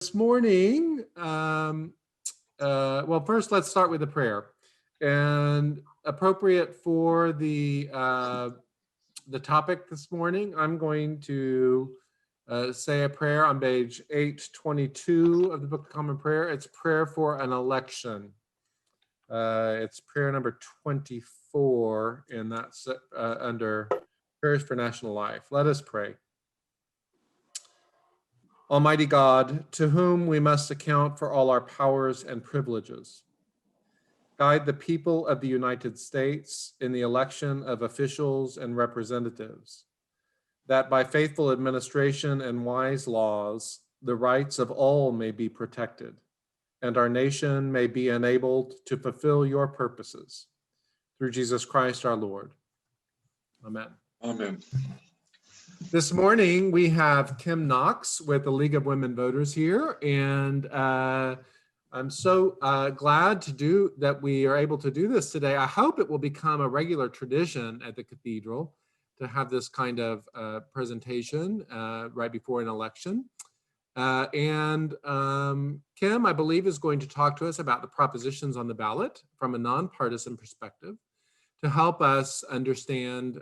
This morning, well, first let's start with a prayer. And appropriate for the topic this morning, I'm going to say a prayer on page 822 of the Book of Common Prayer. It's prayer for an election. It's prayer number 24, and that's under prayers for national life. Let us pray. Almighty God, to whom we must account for all our powers and privileges, guide the people of the United States in the election of officials and representatives, that by faithful administration and wise laws, the rights of all may be protected, and our nation may be enabled to fulfill your purposes. Through Jesus Christ our Lord. Amen. Amen. This morning, we have Kim Knox with the League of Women Voters here, and I'm so glad that we are able to do this today. I hope it will become a regular tradition at the Cathedral to have this kind of presentation right before an election. Kim, I believe, is going to talk to us about the propositions on the ballot from a nonpartisan perspective to help us understand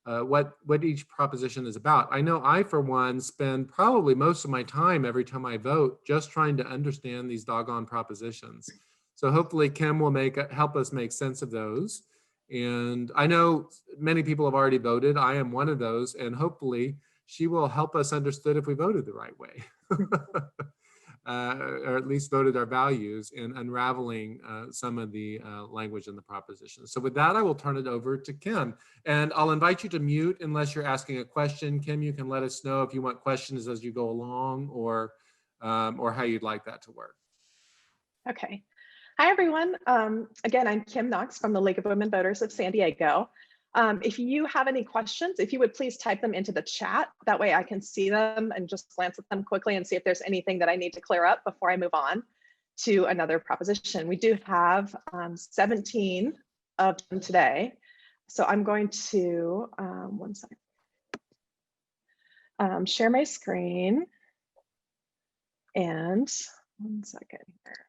what each proposition is about. I know I, for one, spend probably most of my time every time I vote just trying to understand these doggone propositions. So hopefully Kim will help us make sense of those. And I know many people have already voted. I am one of those, and hopefully she will help us understand if we voted the right way. Or at least voted our values in unraveling some of the language in the proposition. So with that, I will turn it over to Kim. And I'll invite you to mute unless you're asking a question. Kim, you can let us know if you want questions as you go along or how you'd like that to work. Okay. Hi, everyone. Again, I'm Kim Knox from the League of Women Voters of San Diego. If you have any questions, if you would please type them into the chat. That way I can see them and just glance at them quickly and see if there's anything that I need to clear up before I move on to another proposition. We do have 17 of them today. So I'm going to, one second, share my screen. And one second here.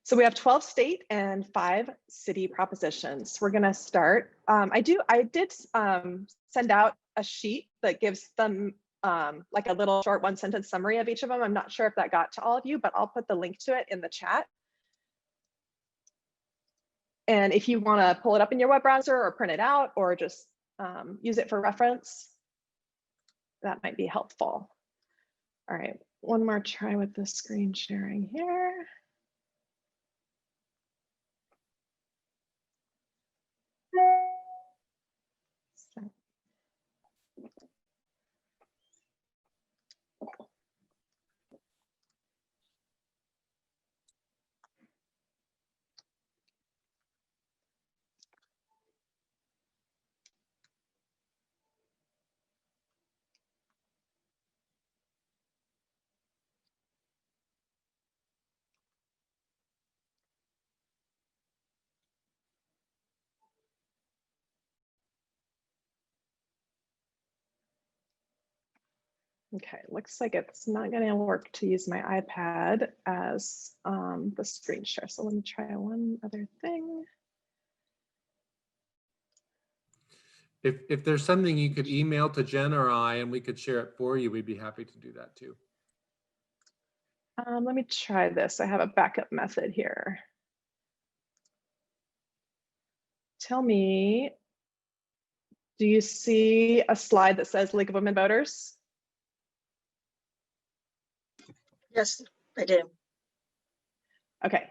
So we have 12 state and 5 city propositions. We're going to start. I did send out a sheet that gives them like a little short 1-sentence summary of each of them. I'm not sure if that got to all of you, but I'll put the link to it in the chat. And if you want to pull it up in your web browser or print it out or just use it for reference, that might be helpful. All right, one more try with the screen sharing here. Okay, looks like it's not going to work to use my iPad as the screen share. So let me try one other thing. If there's something you could email to Jen or I and we could share it for you, we'd be happy to do that too. Let me try this. I have a backup method here. Tell me, do you see a slide that says League of Women Voters? Yes, I do. Okay,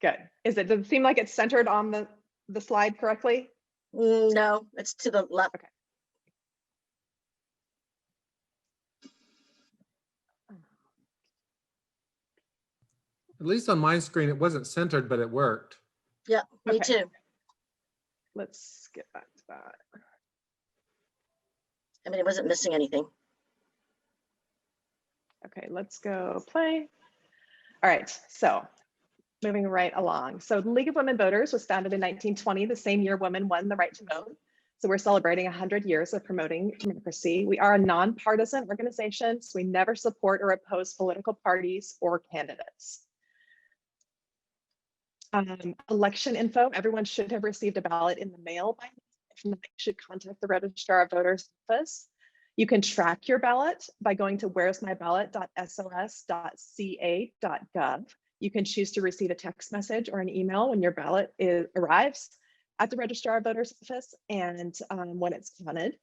good. Does it seem like it's centered on the slide correctly? No, it's to the left. Okay. At least on my screen, it wasn't centered, but it worked. Yeah, me Okay. too. Let's get back to that. I mean, it wasn't missing anything. Okay, let's go play. All right, so moving right along. So the League of Women Voters was founded in 1920, the same year women won the right to vote. So we're celebrating 100 years of promoting democracy. We are a nonpartisan organization, so we never support or oppose political parties or candidates. Election info, everyone should have received a ballot in the mail by now. If not, you should contact the Registrar of Voters office. You can track your ballot by going to where'smyballot.sos.ca.gov. You can choose to receive a text message or an email when your ballot arrives at the Registrar of Voters office and when it's counted.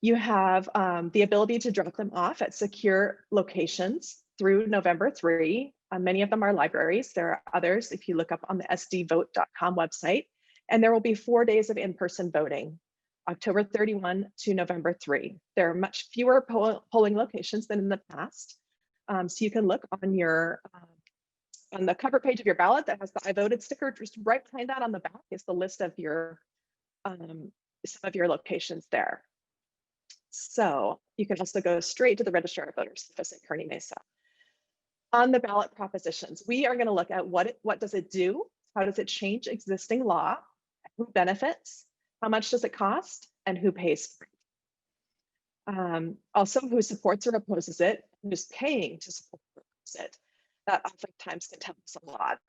You have the ability to drop them off at secure locations through November 3. Many of them are libraries. There are others if you look up on the sdvote.com website. And there will be 4 days of in-person voting, October 31 to November 3. There are much fewer polling locations than in the past. So you can look on your on the cover page of your ballot that has the I voted sticker. Just right behind that on the back is the list of your some of your locations there. So you can also go straight to the Registrar of Voters office at Kearney Mesa. On the ballot propositions, we are going to look at what does it do, how does it change existing law, who benefits, how much does it cost, and who pays for it. Also, who supports or opposes it, who's paying to support or oppose it. That oftentimes can tell us a lot.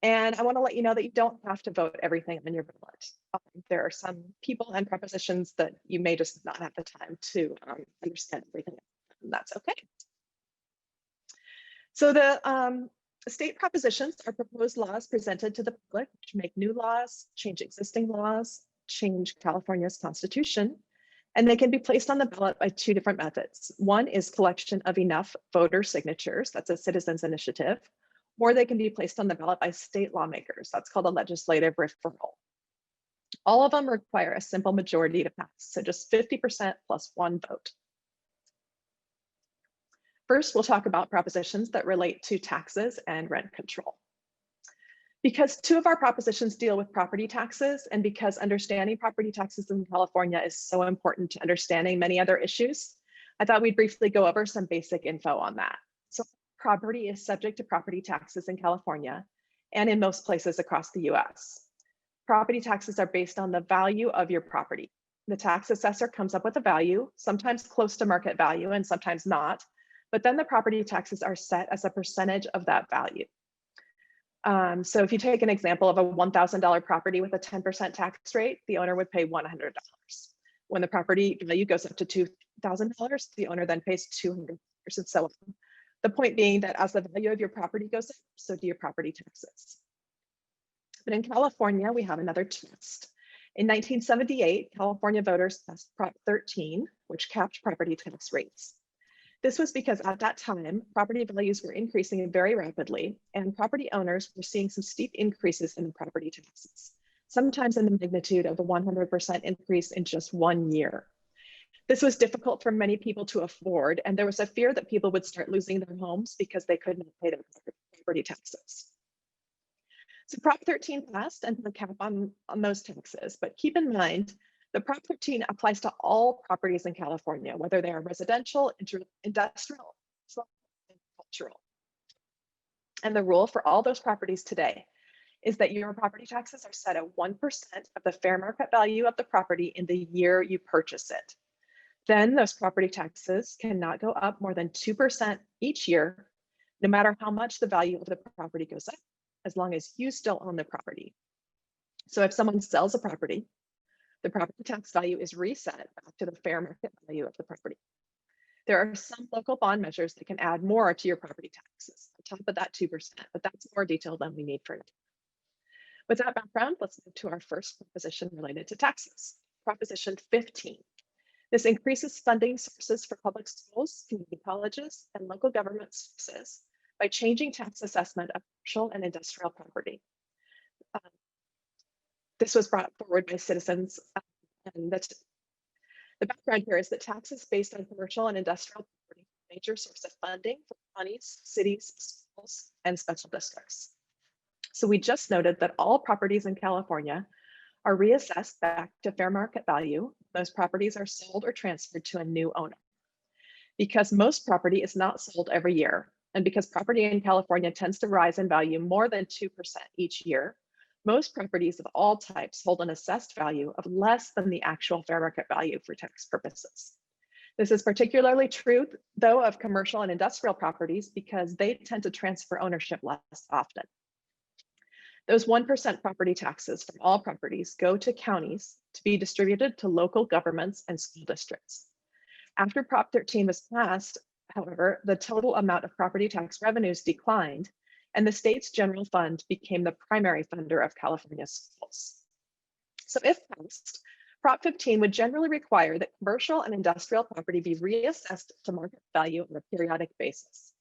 And I want to let you know that you don't have to vote everything on your ballot. There are some people and propositions that you may just not have the time to understand everything, and that's okay. So the state propositions are proposed laws presented to the public to make new laws, change existing laws, change California's constitution, and they can be placed on the ballot by 2 different methods. One is collection of enough voter signatures, that's a citizen's initiative, or they can be placed on the ballot by state lawmakers, that's called a legislative referral. All of them require a simple majority to pass, so just 50% plus 1 vote. First, we'll talk about propositions that relate to taxes and rent control. Because 2 of our propositions deal with property taxes, and because understanding property taxes in California is so important to understanding many other issues, I thought we'd briefly go over some basic info on that. So property is subject to property taxes in California and in most places across the US. Property taxes are based on the value of your property. The tax assessor comes up with a value, sometimes close to market value and sometimes not, but then the property taxes are set as a percentage of that value. So if you take an example of a $1,000 property with a 10% tax rate, the owner would pay $100. When the property value goes up to $2,000, the owner then pays $200 and so on. The point being that as the value of your property goes up, so do your property taxes. But in California, we have another twist. In 1978, California voters passed Prop 13, which capped property tax rates. This was because at that time, property values were increasing very rapidly, and property owners were seeing some steep increases in the property taxes, sometimes in the magnitude of a 100% increase in just 1 year. This was difficult for many people to afford, and there was a fear that people would start losing their homes because they could not pay their property taxes. So Prop 13 passed and put a cap on those taxes, but keep in mind, the Prop 13 applies to all properties in California, whether they are residential, industrial, and cultural. And the rule for all those properties today is that your property taxes are set at 1% of the fair market value of the property in the year you purchase it. Then those property taxes cannot go up more than 2% each year, no matter how much the value of the property goes up, as long as you still own the property. So if someone sells a property, the property tax value is reset back to the fair market value of the property. There are some local bond measures that can add more to your property taxes on top of that 2%, but that's more detail than we need for now. With that background, let's move to our first proposition related to taxes, Proposition 15. This increases funding sources for public schools, community colleges, and local government services by changing tax assessment of commercial and industrial property. This was brought forward by citizens, and the background here is that taxes based on commercial and industrial property are a major source of funding for counties, cities, schools, and special districts. So we just noted that all properties in California are reassessed back to fair market value. Those properties are sold or transferred to a new owner. Because most property is not sold every year, and because property in California tends to rise in value more than 2% each year, Most properties of all types hold an assessed value of less than the actual fair market value for tax purposes. This is particularly true, though, of commercial and industrial properties because they tend to transfer ownership less often. Those 1% property taxes from all properties go to counties to be distributed to local governments and school districts. After Prop 13 was passed, however, the total amount of property tax revenues declined, and the state's general fund became the primary funder of California schools. So if passed, Prop 15 would generally require that commercial and industrial property be reassessed to market value on a periodic basis.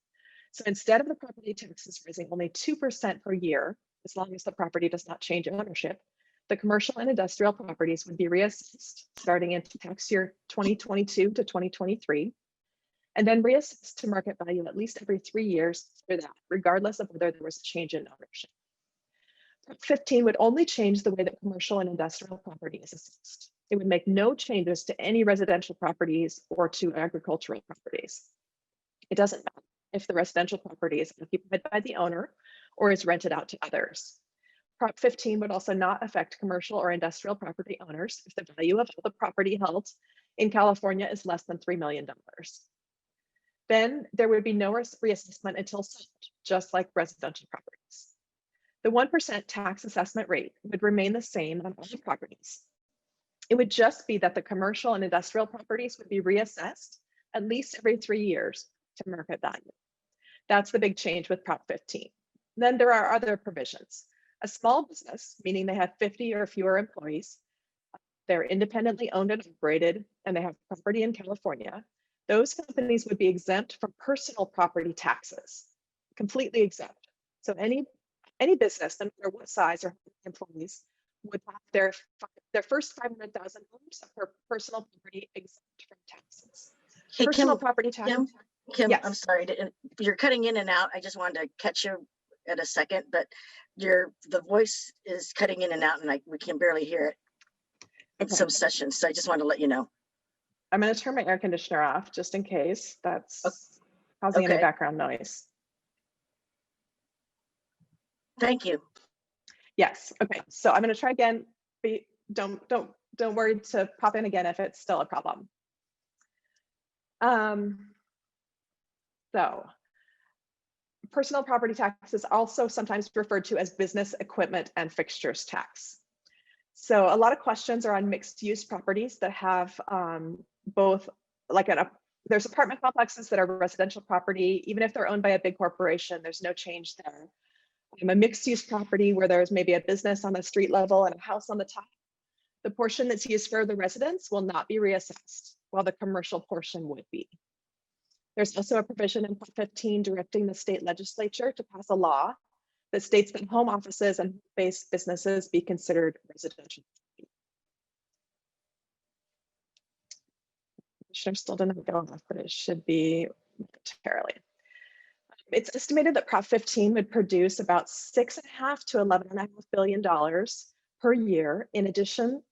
So instead of the property taxes rising only 2% per year, as long as the property does not change ownership, the commercial and industrial properties would be reassessed starting in tax year 2022 to 2023, and then reassessed to market value at least every 3 years for that, regardless of whether there was a change in ownership. Prop 15 would only change the way that commercial and industrial property is assessed. It would make no changes to any residential properties or to agricultural properties. It doesn't matter if the residential property is occupied by the owner or is rented out to others. Prop 15 would also not affect commercial or industrial property owners if the value of the property held in California is less than $3 million. Then there would be no reassessment until sold, just like residential properties. The 1% tax assessment rate would remain the same on all properties. It would just be that the commercial and industrial properties would be reassessed at least every 3 years to market value. That's the big change with Prop 15. Then there are other provisions. A small business, meaning they have 50 or fewer employees, they're independently owned and operated, and they have property in California, those companies would be exempt from personal property taxes, completely exempt. So any business, no matter what size or employees, would have their first $500,000 of her personal property exempt from taxes. Hey, Personal property tax. Kim, Yes. I'm sorry, you're cutting in and out. I just wanted to catch you at a second, but the voice is cutting in and out, and we can barely hear it in some sessions. So I just wanted to let you know. I'm going to turn my air conditioner off just in case that's causing any background noise. Thank you. Yes. Okay. So I'm going to try again. Don't worry to pop in again if it's still a problem. So personal property tax is also sometimes referred to as business equipment and fixtures tax. So a lot of questions are on mixed use properties that have both there's apartment complexes that are residential property, even if they're owned by a big corporation, there's no change there. A mixed use property where there's maybe a business on the street level and a house on the top. The portion that's used for the residence will not be reassessed, while the commercial portion would be. There's also a provision in Prop 15 directing the state legislature to pass a law that states that home offices and based businesses be considered residential. Commissioner still didn't go off, but it should be momentarily. It's estimated that Prop 15 would produce about $6.5 to $11.5 billion per year in additional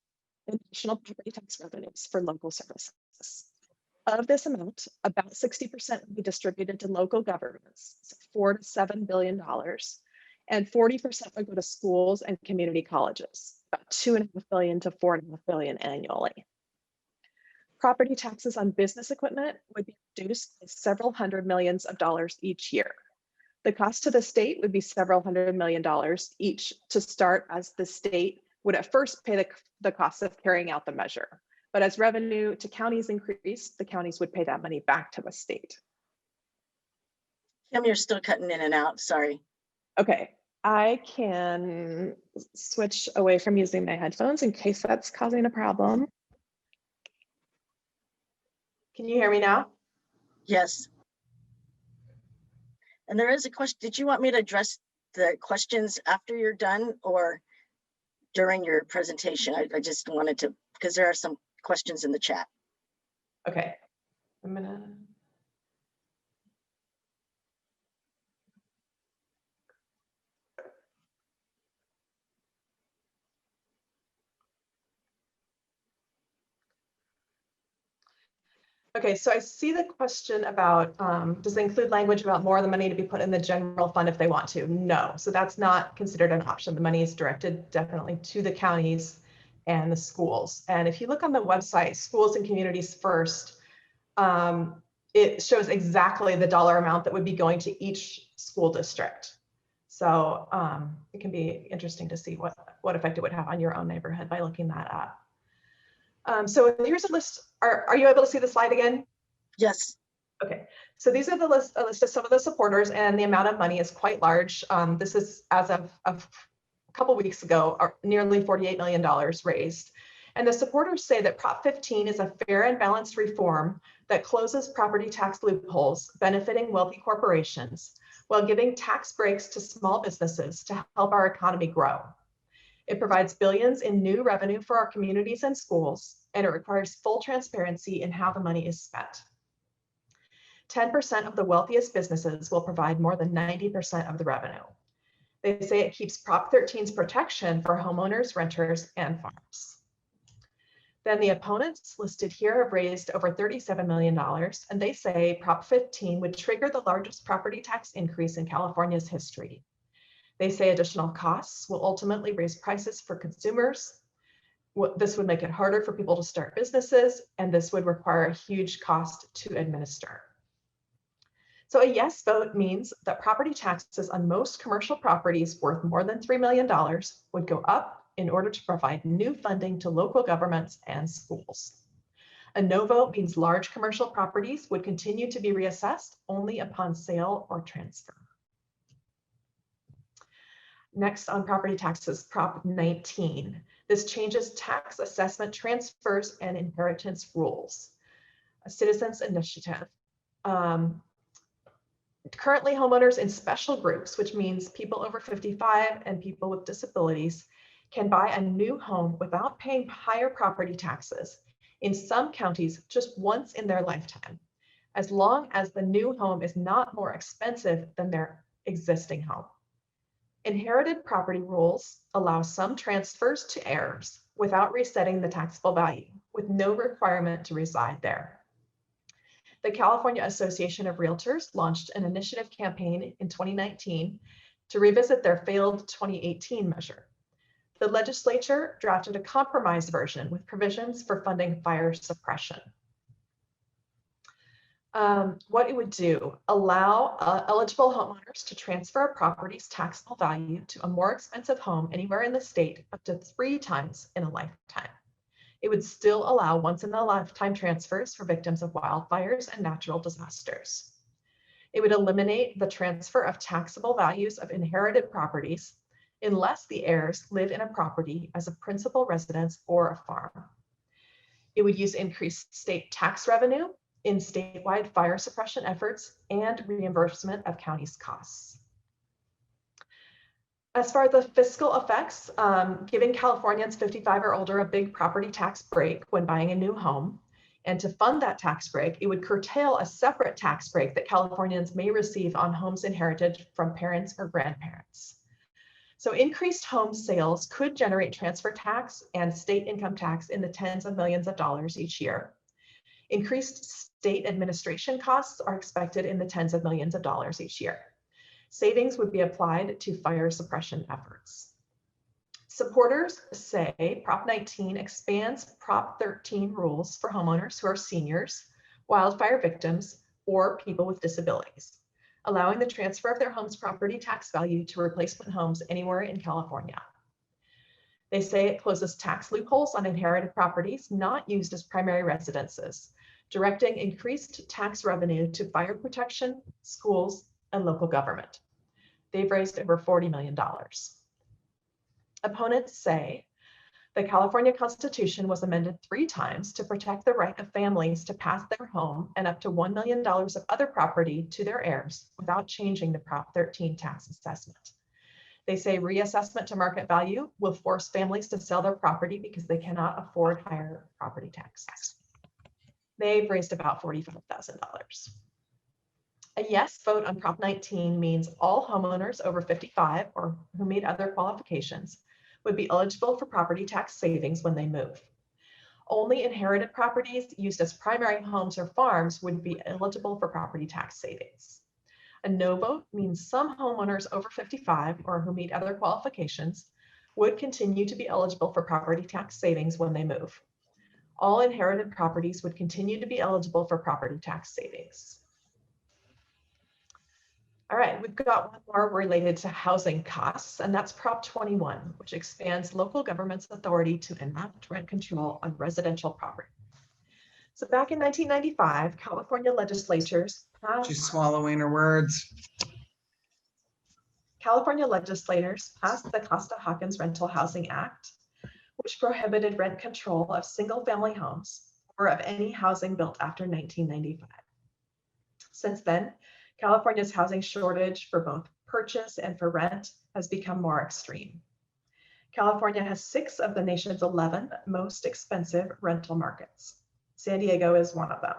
property tax revenues for local services. Of this amount, about 60% would be distributed to local governments, so $4 to $7 billion, and 40% would go to schools and community colleges, about $2.5 billion to $4.5 billion annually. Property taxes on business equipment would be reduced by several hundred millions of dollars each year. The cost to the state would be several $100 million each to start, as the state would at first pay the cost of carrying out the measure. But as revenue to counties increased, the counties would pay that money back to the state. Kim, you're still cutting in and out. Sorry. Okay, I can switch away from using my headphones in case that's causing a problem. Can you hear me now? Yes. And there is a question. Did you want me to address the questions after you're done or during your presentation? I just wanted to, because there are some questions in the chat. Okay, I'm gonna. Okay, so I see the question about, does it include language about more of the money to be put in the general fund if they want to? No, so that's not considered an option. The money is directed definitely to the counties and the schools. And if you look on the website, Schools and Communities First, it shows exactly the dollar amount that would be going to each school district. So it can be interesting to see what effect it would have on your own neighborhood by looking that up. So here's a list. Are you able to see the slide again? Yes. Okay, so these are a list of some of the supporters, and the amount of money is quite large. This is as of a couple weeks ago, nearly $48 million raised. And the supporters say that Prop 15 is a fair and balanced reform that closes property tax loopholes benefiting wealthy corporations while giving tax breaks to small businesses to help our economy grow. It provides billions in new revenue for our communities and schools, and it requires full transparency in how the money is spent. 10% of the wealthiest businesses will provide more than 90% of the revenue. They say it keeps Prop 13's protection for homeowners, renters, and farms. Then the opponents listed here have raised over $37 million, and they say Prop 15 would trigger the largest property tax increase in California's history. They say additional costs will ultimately raise prices for consumers. This would make it harder for people to start businesses, and this would require a huge cost to administer. So a yes vote means that property taxes on most commercial properties worth more than $3 million would go up in order to provide new funding to local governments and schools. A no vote means large commercial properties would continue to be reassessed only upon sale or transfer. Next on property taxes, Prop 19. This changes tax assessment transfers and inheritance rules. A citizens initiative. Currently, homeowners in special groups, which means people over 55 and people with disabilities, can buy a new home without paying higher property taxes in some counties just once in their lifetime, as long as the new home is not more expensive than their existing home. Inherited property rules allow some transfers to heirs without resetting the taxable value, with no requirement to reside there. The California Association of Realtors launched an initiative campaign in 2019 to revisit their failed 2018 measure. The legislature drafted a compromise version with provisions for funding fire suppression. What it would do, allow eligible homeowners to transfer a property's taxable value to a more expensive home anywhere in the state up to 3 times in a lifetime. It would still allow once in a lifetime transfers for victims of wildfires and natural disasters. It would eliminate the transfer of taxable values of inherited properties unless the heirs live in a property as a principal residence or a farm. It would use increased state tax revenue in statewide fire suppression efforts and reimbursement of counties' costs. As far as the fiscal effects, giving Californians 55 or older a big property tax break when buying a new home, and to fund that tax break, it would curtail a separate tax break that Californians may receive on homes inherited from parents or grandparents. So increased home sales could generate transfer tax and state income tax in the tens of millions of dollars each year. Increased state administration costs are expected in the tens of millions of dollars each year. Savings would be applied to fire suppression efforts. Supporters say Prop 19 expands Prop 13 rules for homeowners who are seniors, wildfire victims, or people with disabilities, allowing the transfer of their home's property tax value to replacement homes anywhere in California. They say it closes tax loopholes on inherited properties not used as primary residences, directing increased tax revenue to fire protection, schools, and local government. They've raised over $40 million. Opponents say the California Constitution was amended 3 times to protect the right of families to pass their home and up to $1 million of other property to their heirs without changing the Prop 13 tax assessment. They say reassessment to market value will force families to sell their property because they cannot afford higher property taxes. They've raised about $45,000. A yes vote on Prop 19 means all homeowners over 55 or who meet other qualifications would be eligible for property tax savings when they move. Only inherited properties used as primary homes or farms would be eligible for property tax savings. A no vote means some homeowners over 55 or who meet other qualifications would continue to be eligible for property tax savings when they move. All inherited properties would continue to be eligible for property tax savings. All right, we've got one more related to housing costs, and that's Prop 21, which expands local government's authority to enact rent control on residential property. So back in 1995, California legislators passed She's swallowing her words. California legislators passed the Costa-Hawkins Rental Housing Act, which prohibited rent control of single-family homes or of any housing built after 1995. Since then, California's housing shortage for both purchase and for rent has become more extreme. California has 6 of the nation's 11 most expensive rental markets. San Diego is one of them.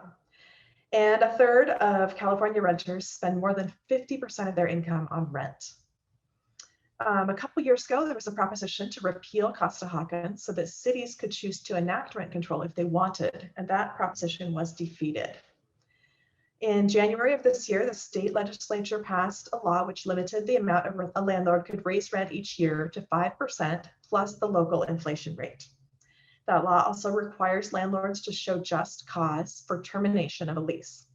And a third of California renters spend more than 50% of their income on rent. A couple years ago, there was a proposition to repeal Costa-Hawkins so that cities could choose to enact rent control if they wanted, and that proposition was defeated. In January of this year, the state legislature passed a law which limited the amount a landlord could raise rent each year to 5% plus the local inflation rate. That law also requires landlords to show just cause for termination of a lease.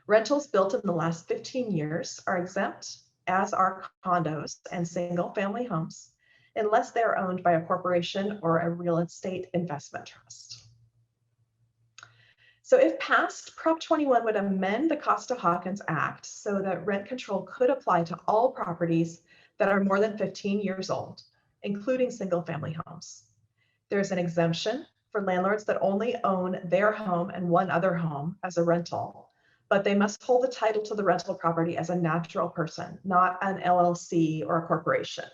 Rentals built in the last 15 years are exempt, as are condos and single-family homes, unless they are owned by a corporation or a real estate investment trust. So if passed, Prop 21 would amend the Costa-Hawkins Act so that rent control could apply to all properties that are more than 15 years old, including single-family homes. There's an exemption for landlords that only own their home and one other home as a rental, but they must hold the title to the rental property as a natural person, not an LLC or a corporation.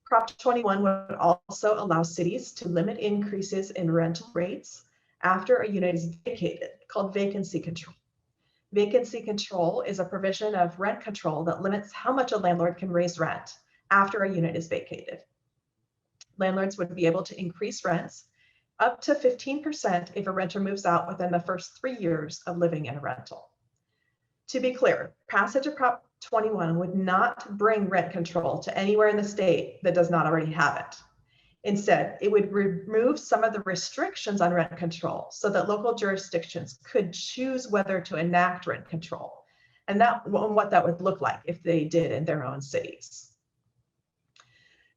Prop 21 would also allow cities to limit increases in rental rates after a unit is vacated, called vacancy control. Vacancy control is a provision of rent control that limits how much a landlord can raise rent after a unit is vacated. Landlords would be able to increase rents up to 15% if a renter moves out within the first 3 years of living in a rental. To be clear, passage of Prop 21 would not bring rent control to anywhere in the state that does not already have it. Instead, it would remove some of the restrictions on rent control so that local jurisdictions could choose whether to enact rent control and what that would look like if they did in their own cities.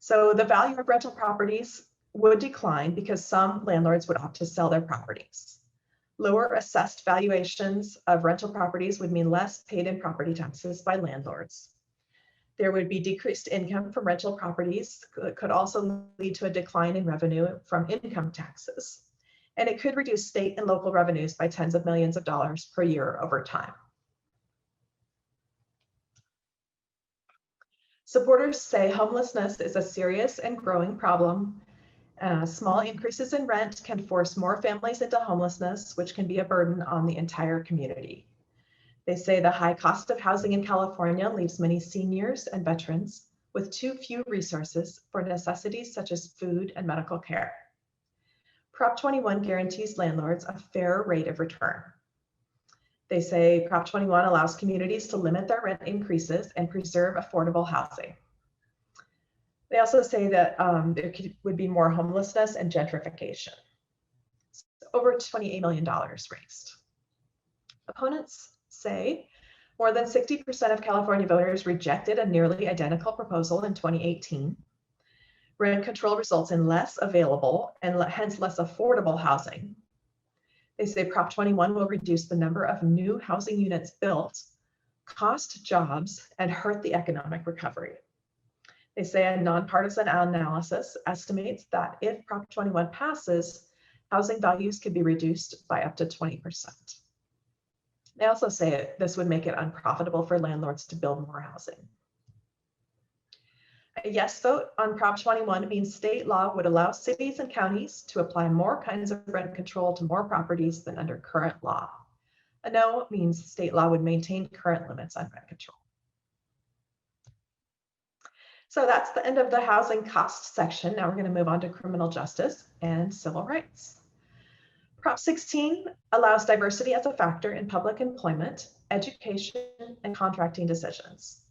So the value of rental properties would decline because some landlords would opt to sell their properties. Lower assessed valuations of rental properties would mean less paid in property taxes by landlords. There would be decreased income from rental properties. It could also lead to a decline in revenue from income taxes. And it could reduce state and local revenues by tens of millions of dollars per year over time. Supporters say homelessness is a serious and growing problem. Small increases in rent can force more families into homelessness, which can be a burden on the entire community. They say the high cost of housing in California leaves many seniors and veterans with too few resources for necessities such as food and medical care. Prop 21 guarantees landlords a fair rate of return. They say Prop 21 allows communities to limit their rent increases and preserve affordable housing. They also say that there would be more homelessness and gentrification. So over $28 million raised. Opponents say more than 60% of California voters rejected a nearly identical proposal in 2018. Rent control results in less available and hence less affordable housing. They say Prop 21 will reduce the number of new housing units built, cost jobs, and hurt the economic recovery. They say a nonpartisan analysis estimates that if Prop 21 passes, housing values could be reduced by up to 20%. They also say this would make it unprofitable for landlords to build more housing. A yes vote on Prop 21 means state law would allow cities and counties to apply more kinds of rent control to more properties than under current law. A no means state law would maintain current limits on rent control. So that's the end of the housing cost section. Now we're going to move on to criminal justice and civil rights. Prop 16 allows diversity as a factor in public employment, education, and contracting decisions.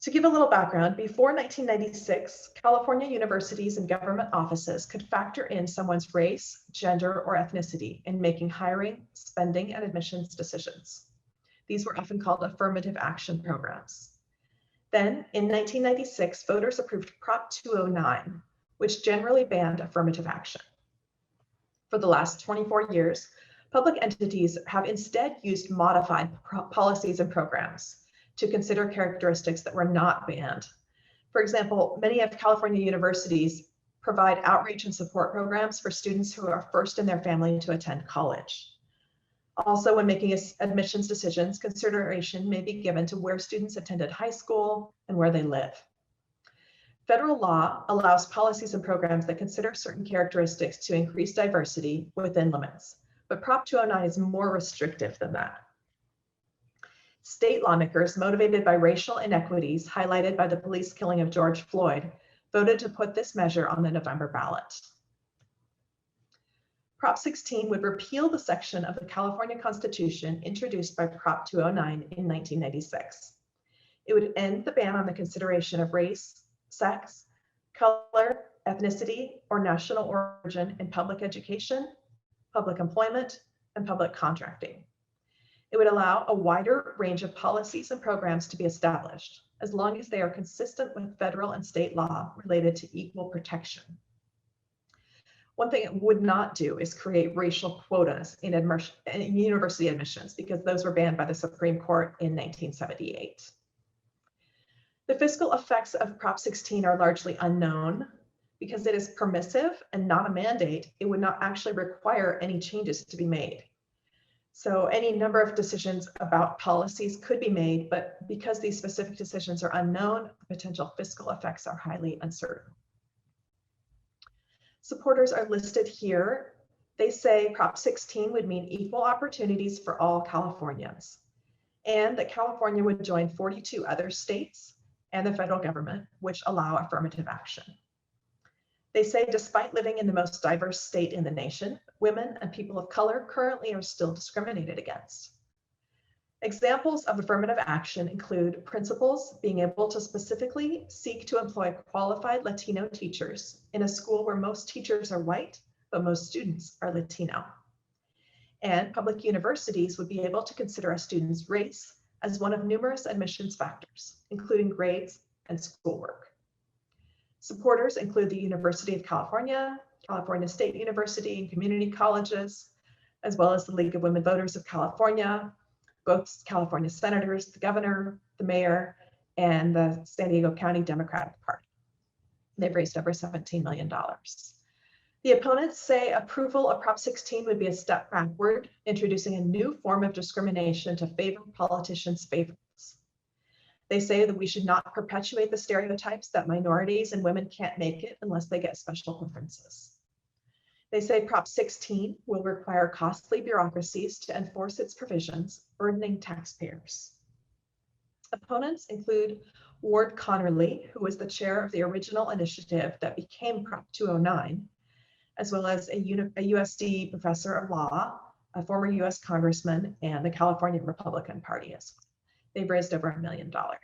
To give a little background, before 1996, California universities and government offices could factor in someone's race, gender, or ethnicity in making hiring, spending, and admissions decisions. These were often called affirmative action programs. Then, in 1996, voters approved Prop 209, which generally banned affirmative action. For the last 24 years, public entities have instead used modified policies and programs to consider characteristics that were not banned. For example, many of California universities provide outreach and support programs for students who are first in their family to attend college. Also, when making admissions decisions, consideration may be given to where students attended high school and where they live. Federal law allows policies and programs that consider certain characteristics to increase diversity within limits, but Prop 209 is more restrictive than that. State lawmakers, motivated by racial inequities highlighted by the police killing of George Floyd, voted to put this measure on the November ballot. Prop 16 would repeal the section of the California Constitution introduced by Prop 209 in 1996. It would end the ban on the consideration of race, sex, color, ethnicity, or national origin in public education, public employment, and public contracting. It would allow a wider range of policies and programs to be established, as long as they are consistent with federal and state law related to equal protection. One thing it would not do is create racial quotas in university admissions, because those were banned by the Supreme Court in 1978. The fiscal effects of Prop 16 are largely unknown. Because it is permissive and not a mandate, it would not actually require any changes to be made. So any number of decisions about policies could be made, but because these specific decisions are unknown, the potential fiscal effects are highly uncertain. Supporters are listed here. They say Prop 16 would mean equal opportunities for all Californians, and that California would join 42 other states and the federal government, which allow affirmative action. They say despite living in the most diverse state in the nation, women and people of color currently are still discriminated against. Examples of affirmative action include principals being able to specifically seek to employ qualified Latino teachers in a school where most teachers are white, but most students are Latino. And public universities would be able to consider a student's race as one of numerous admissions factors, including grades and schoolwork. Supporters include the University of California, California State University, and community colleges, as well as the League of Women Voters of California, both California senators, the governor, the mayor, and the San Diego County Democratic Party. They've raised over $17 million. The opponents say approval of Prop 16 would be a step backward, introducing a new form of discrimination to favor politicians' favorites. They say that we should not perpetuate the stereotypes that minorities and women can't make it unless they get special preferences. They say Prop 16 will require costly bureaucracies to enforce its provisions, burdening taxpayers. Opponents include Ward Connerly, who was the chair of the original initiative that became Prop 209, as well as a USD professor of law, a former US congressman, and the California Republican Party as well. They've raised over $1 million. A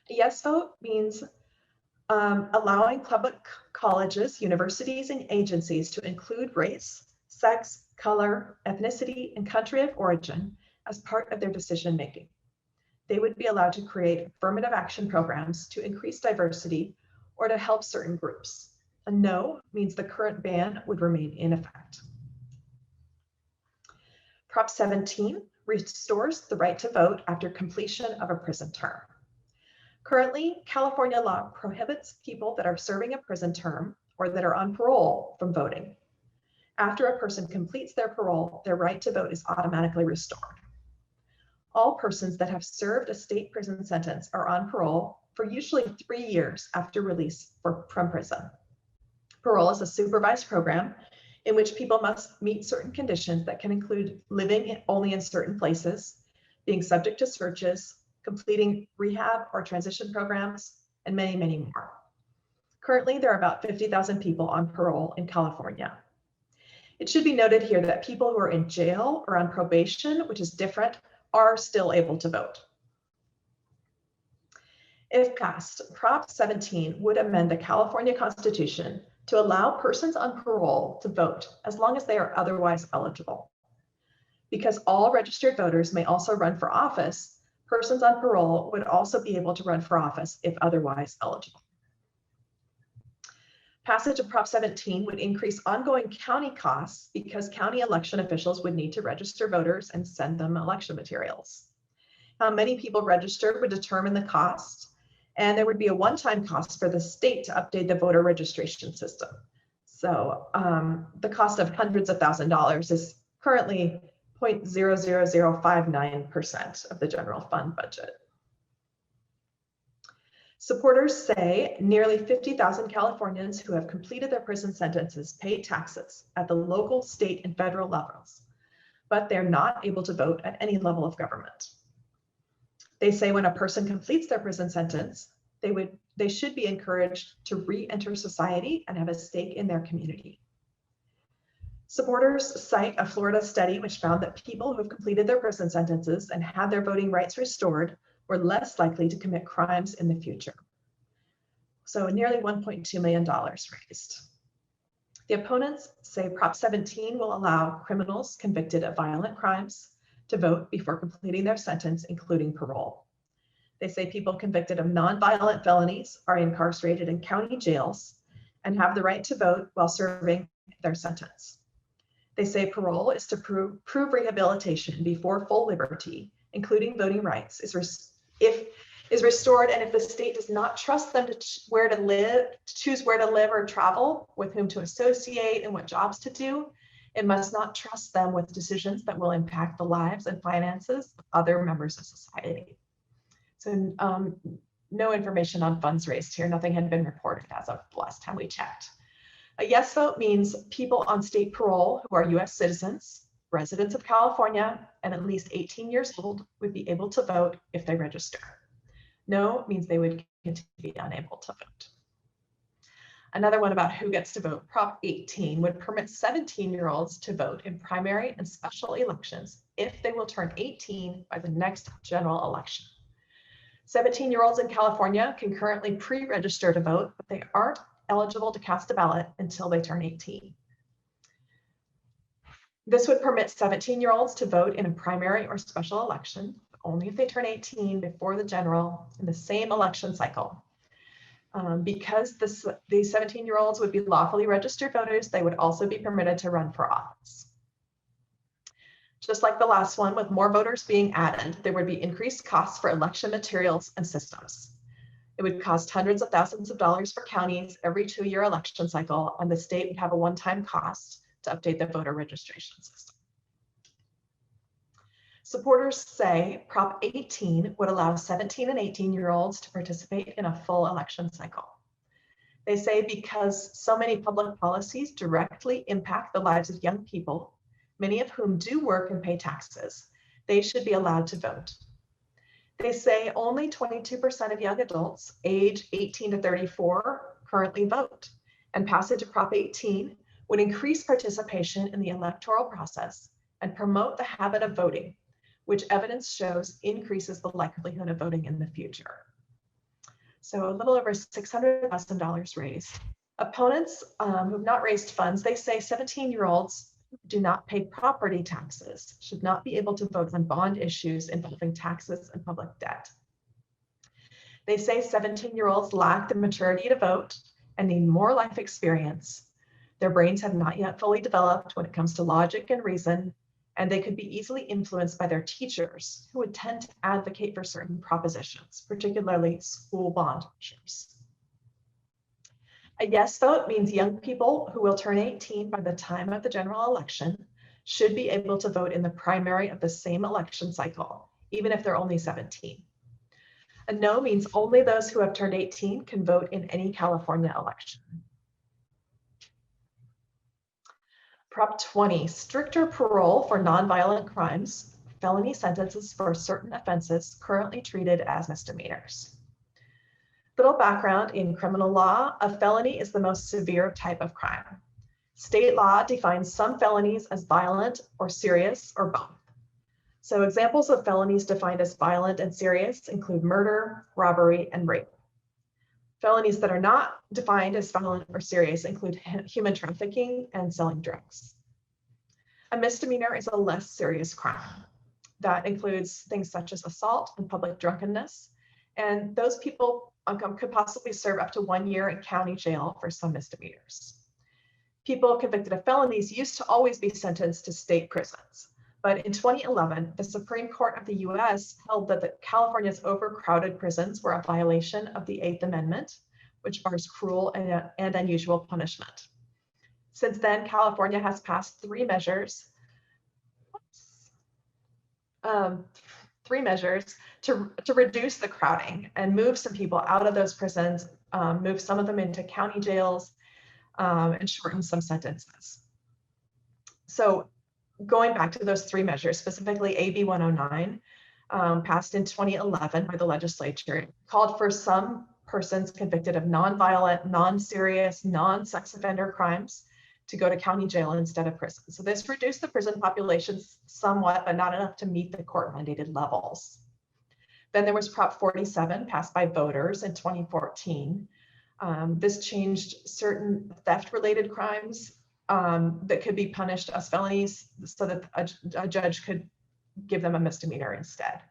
yes vote means allowing public colleges, universities, and agencies to include race, sex, color, ethnicity, and country of origin as part of their decision making. They would be allowed to create affirmative action programs to increase diversity or to help certain groups. A no means the current ban would remain in effect. Prop 17 restores the right to vote after completion of a prison term. Currently, California law prohibits people that are serving a prison term or that are on parole from voting. After a person completes their parole, their right to vote is automatically restored. All persons that have served a state prison sentence are on parole for usually 3 years after release from prison. Parole is a supervised program in which people must meet certain conditions that can include living only in certain places, being subject to searches, completing rehab or transition programs, and many, many more. Currently, there are about 50,000 people on parole in California. It should be noted here that people who are in jail or on probation, which is different, are still able to vote. If passed, Prop 17 would amend the California Constitution to allow persons on parole to vote as long as they are otherwise eligible. Because all registered voters may also run for office, persons on parole would also be able to run for office if otherwise eligible. Passage of Prop 17 would increase ongoing county costs because county election officials would need to register voters and send them election materials. How many people registered would determine the cost, and there would be a one-time cost for the state to update the voter registration system. So the cost of hundreds of $1,000s is currently 0.00059% of the general fund budget. Supporters say nearly 50,000 Californians who have completed their prison sentences pay taxes at the local, state, and federal levels, but they're not able to vote at any level of government. They say when a person completes their prison sentence, they should be encouraged to re-enter society and have a stake in their community. Supporters cite a Florida study which found that people who have completed their prison sentences and had their voting rights restored were less likely to commit crimes in the future. So nearly $1.2 million raised. The opponents say Prop 17 will allow criminals convicted of violent crimes to vote before completing their sentence, including parole. They say people convicted of non-violent felonies are incarcerated in county jails and have the right to vote while serving their sentence. They say parole is to prove rehabilitation before full liberty, including voting rights, is restored, and if the state does not trust them to choose where to live or travel, with whom to associate and what jobs to do, it must not trust them with decisions that will impact the lives and finances of other members of society. So no information on funds raised here. Nothing had been reported as of the last time we checked. A yes vote means people on state parole who are US citizens, residents of California, and at least 18 years old would be able to vote if they register. No means they would continue to be unable to vote. Another one about who gets to vote. Prop 18 would permit 17-year-olds to vote in primary and special elections if they will turn 18 by the next general election. 17-year-olds in California can currently pre-register to vote, but they aren't eligible to cast a ballot until they turn 18. This would permit 17-year-olds to vote in a primary or special election, only if they turn 18 before the general in the same election cycle. Because these 17-year-olds would be lawfully registered voters, they would also be permitted to run for office. Just like the last one, with more voters being added, there would be increased costs for election materials and systems. It would cost hundreds of thousands of dollars for counties every 2-year election cycle, and the state would have a one-time cost to update the voter registration system. Supporters say Prop 18 would allow 17 and 18-year-olds to participate in a full election cycle. They say because so many public policies directly impact the lives of young people, many of whom do work and pay taxes, they should be allowed to vote. They say only 22% of young adults age 18 to 34 currently vote, and passage of Prop 18 would increase participation in the electoral process and promote the habit of voting, which evidence shows increases the likelihood of voting in the future. So a little over $600,000 raised. Opponents who have not raised funds, they say 17-year-olds do not pay property taxes, should not be able to vote on bond issues involving taxes and public debt. They say 17-year-olds lack the maturity to vote and need more life experience. Their brains have not yet fully developed when it comes to logic and reason, and they could be easily influenced by their teachers who would tend to advocate for certain propositions, particularly school bond issues. A yes vote means young people who will turn 18 by the time of the general election should be able to vote in the primary of the same election cycle, even if they're only 17. A no means only those who have turned 18 can vote in any California election. Prop 20, stricter parole for nonviolent crimes felony sentences for certain offenses currently treated as misdemeanors. Little background in criminal law, a felony is the most severe type of crime. State law defines some felonies as violent or serious or both. So examples of felonies defined as violent and serious include murder, robbery, and rape. Felonies that are not defined as violent or serious include human trafficking and selling drugs. A misdemeanor is a less serious crime. That includes things such as assault and public drunkenness. And those people could possibly serve up to 1 year in county jail for some misdemeanors. People convicted of felonies used to always be sentenced to state prisons. But in 2011, the Supreme Court of the US held that California's overcrowded prisons were a violation of the 8th Amendment, which bars cruel and unusual punishment. Since then, California has passed three measures to reduce the crowding and move some people out of those prisons, move some of them into county jails, and shorten some sentences. So going back to those three measures, specifically AB 109, passed in 2011 by the legislature, called for some persons convicted of non-violent, non-serious, non-sex offender crimes to go to county jail instead of prison. So this reduced the prison population somewhat, but not enough to meet the court mandated levels. Then there was Prop 47 passed by voters in 2014. This changed certain theft-related crimes that could be punished as felonies so that a judge could give them a misdemeanor instead.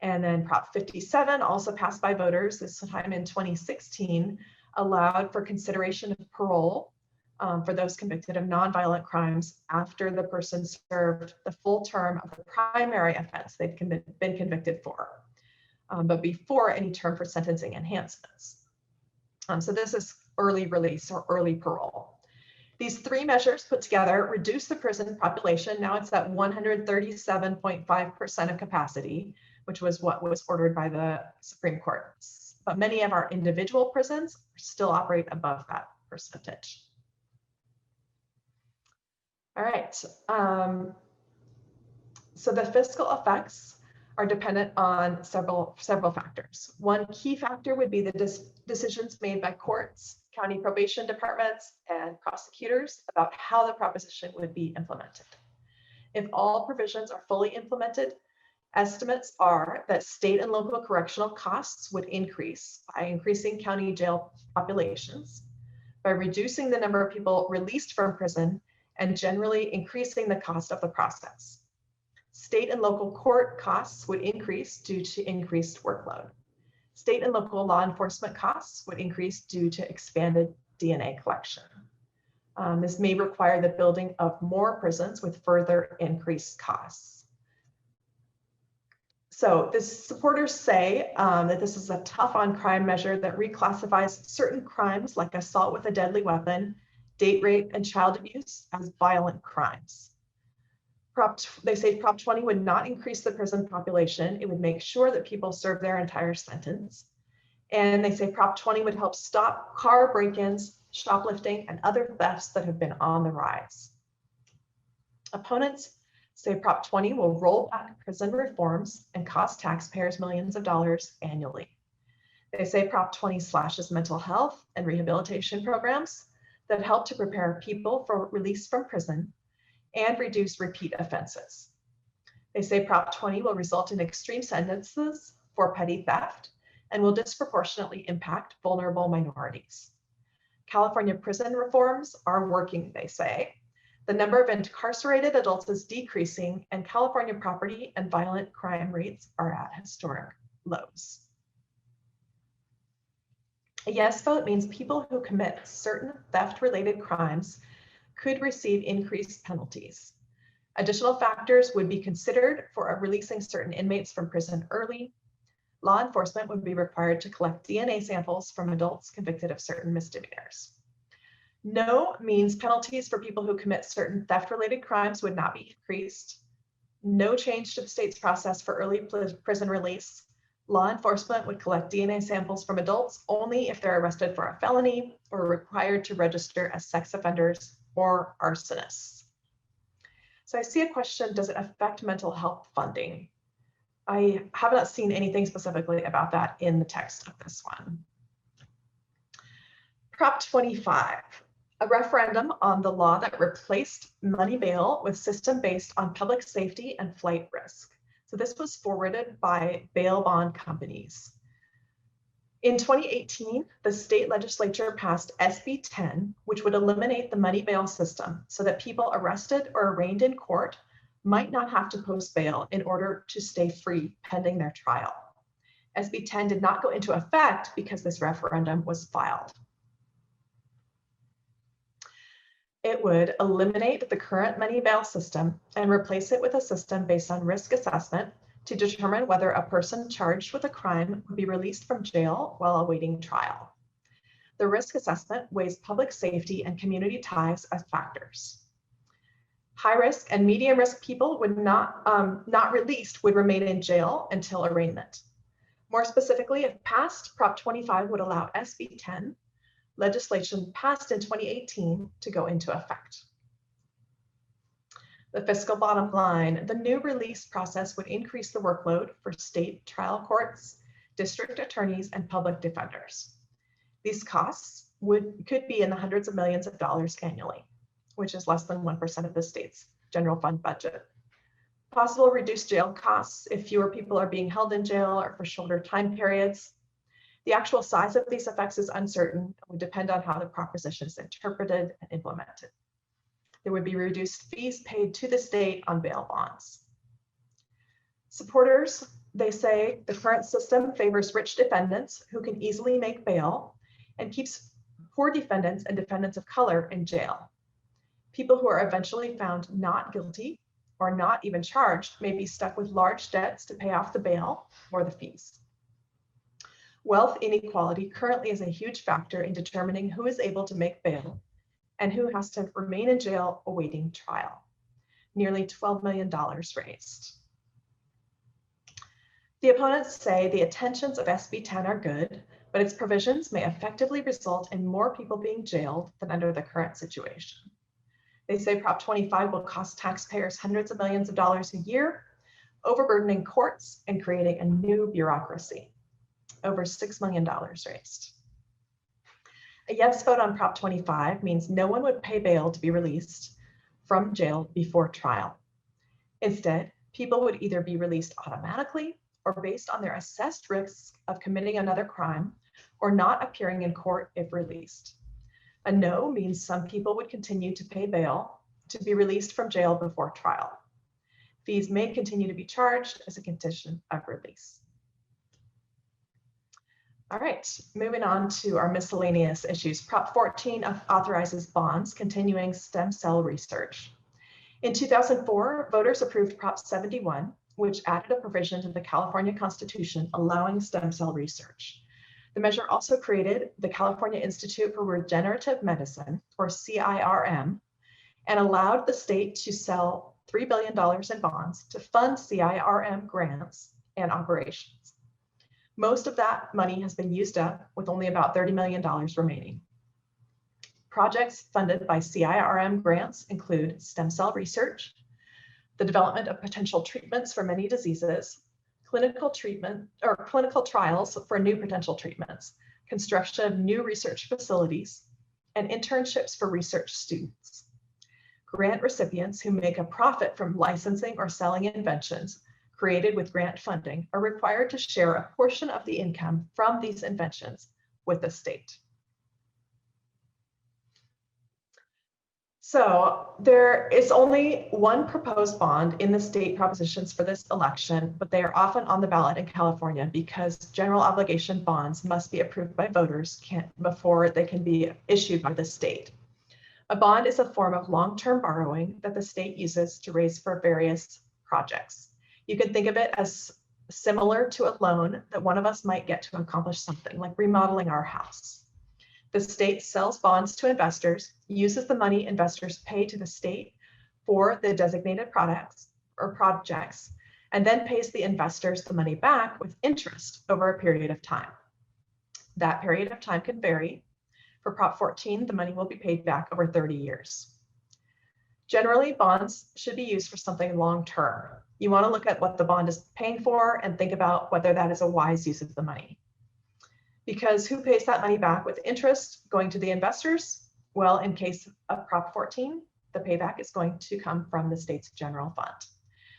And then Prop 57, also passed by voters this time in 2016, allowed for consideration of parole for those convicted of nonviolent crimes after the person served the full term of the primary offense they've been convicted for, but before any term for sentencing enhancements. So this is early release or early parole. These three measures put together reduce the prison population. Now it's at 137.5% of capacity, which was what was ordered by the Supreme Court. But many of our individual prisons still operate above that percentage. All right. So the fiscal effects are dependent on several factors. One key factor would be the decisions made by courts, county probation departments, and prosecutors about how the proposition would be implemented. If all provisions are fully implemented, estimates are that state and local correctional costs would increase by increasing county jail populations, by reducing the number of people released from prison, and generally increasing the cost of the process. State and local court costs would increase due to increased workload. State and local law enforcement costs would increase due to expanded DNA collection. This may require the building of more prisons with further increased costs. So the supporters say that this is a tough on crime measure that reclassifies certain crimes like assault with a deadly weapon, date rape, and child abuse as violent crimes. They say Prop 20 would not increase the prison population. It would make sure that people serve their entire sentence. And they say Prop 20 would help stop car break-ins, shoplifting, and other thefts that have been on the rise. Opponents say Prop 20 will roll back prison reforms and cost taxpayers millions of dollars annually. They say Prop 20 slashes mental health and rehabilitation programs that help to prepare people for release from prison and reduce repeat offenses. They say Prop 20 will result in extreme sentences for petty theft and will disproportionately impact vulnerable minorities. California prison reforms are working, they say. The number of incarcerated adults is decreasing, and California property and violent crime rates are at historic lows. A yes vote means people who commit certain theft-related crimes could receive increased penalties. Additional factors would be considered for releasing certain inmates from prison early. Law enforcement would be required to collect DNA samples from adults convicted of certain misdemeanors. No means penalties for people who commit certain theft-related crimes would not be increased. No change to the state's process for early prison release. Law enforcement would collect DNA samples from adults only if they're arrested for a felony or required to register as sex offenders or arsonists. So I see a question, does it affect mental health funding? I have not seen anything specifically about that in the text of this one. Prop 25, a referendum on the law that replaced money bail with system based on public safety and flight risk. So this was forwarded by bail bond companies. In 2018, the state legislature passed SB 10, which would eliminate the money bail system so that people arrested or arraigned in court might not have to post bail in order to stay free pending their trial. SB 10 did not go into effect because this referendum was filed. It would eliminate the current money bail system and replace it with a system based on risk assessment to determine whether a person charged with a crime would be released from jail while awaiting trial. The risk assessment weighs public safety and community ties as factors. High risk and medium risk people would not released would remain in jail until arraignment. More specifically, if passed, Prop 25 would allow SB 10, legislation passed in 2018, to go into effect. The fiscal bottom line, the new release process would increase the workload for state trial courts, district attorneys, and public defenders. These costs could be in the hundreds of millions of dollars annually, which is less than 1% of the state's general fund budget. Possible reduced jail costs if fewer people are being held in jail or for shorter time periods. The actual size of these effects is uncertain and would depend on how the proposition is interpreted and implemented. There would be reduced fees paid to the state on bail bonds. Supporters, they say the current system favors rich defendants who can easily make bail and keeps poor defendants and defendants of color in jail. People who are eventually found not guilty or not even charged may be stuck with large debts to pay off the bail or the fees. Wealth inequality currently is a huge factor in determining who is able to make bail and who has to remain in jail awaiting trial. Nearly $12 million raised. The opponents say the intentions of SB 10 are good, but its provisions may effectively result in more people being jailed than under the current situation. They say Prop 25 will cost taxpayers hundreds of millions of dollars a year, overburdening courts and creating a new bureaucracy. Over $6 million raised. A yes vote on Prop 25 means no one would pay bail to be released from jail before trial. Instead, people would either be released automatically or based on their assessed risks of committing another crime or not appearing in court if released. A no means some people would continue to pay bail to be released from jail before trial. Fees may continue to be charged as a condition of release. All right, moving on to our miscellaneous issues. Prop 14 authorizes bonds continuing stem cell research. In 2004, voters approved Prop 71, which added a provision to the California Constitution allowing stem cell research. The measure also created the California Institute for Regenerative Medicine, or CIRM, and allowed the state to sell $3 billion in bonds to fund CIRM grants and operations. Most of that money has been used up with only about $30 million remaining. Projects funded by CIRM grants include stem cell research, the development of potential treatments for many diseases, clinical trials for new potential treatments, construction of new research facilities, and internships for research students. Grant recipients who make a profit from licensing or selling inventions created with grant funding are required to share a portion of the income from these inventions with the state. So there is only one proposed bond in the state propositions for this election, but they are often on the ballot in California because general obligation bonds must be approved by voters before they can be issued by the state. A bond is a form of long-term borrowing that the state uses to raise for various projects. You can think of it as similar to a loan that one of us might get to accomplish something like remodeling our house. The state sells bonds to investors, uses the money investors pay to the state for the designated products or projects, and then pays the investors the money back with interest over a period of time. That period of time can vary. For Prop 14, the money will be paid back over 30 years. Generally, bonds should be used for something long-term. You want to look at what the bond is paying for and think about whether that is a wise use of the money. Because who pays that money back with interest going to the investors? Well, in case of Prop 14, the payback is going to come from the state's general fund.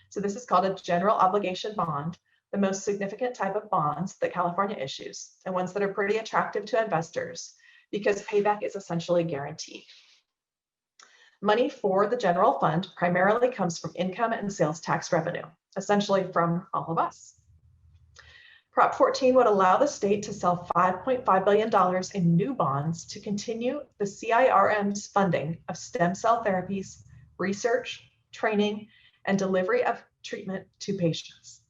So this is called a general obligation bond, the most significant type of bonds that California issues, and ones that are pretty attractive to investors because payback is essentially guaranteed. Money for the general fund primarily comes from income and sales tax revenue, essentially from all of us. Prop 14 would allow the state to sell $5.5 billion in new bonds to continue the CIRM's funding of stem cell therapies, research, training, and delivery of treatment to patients.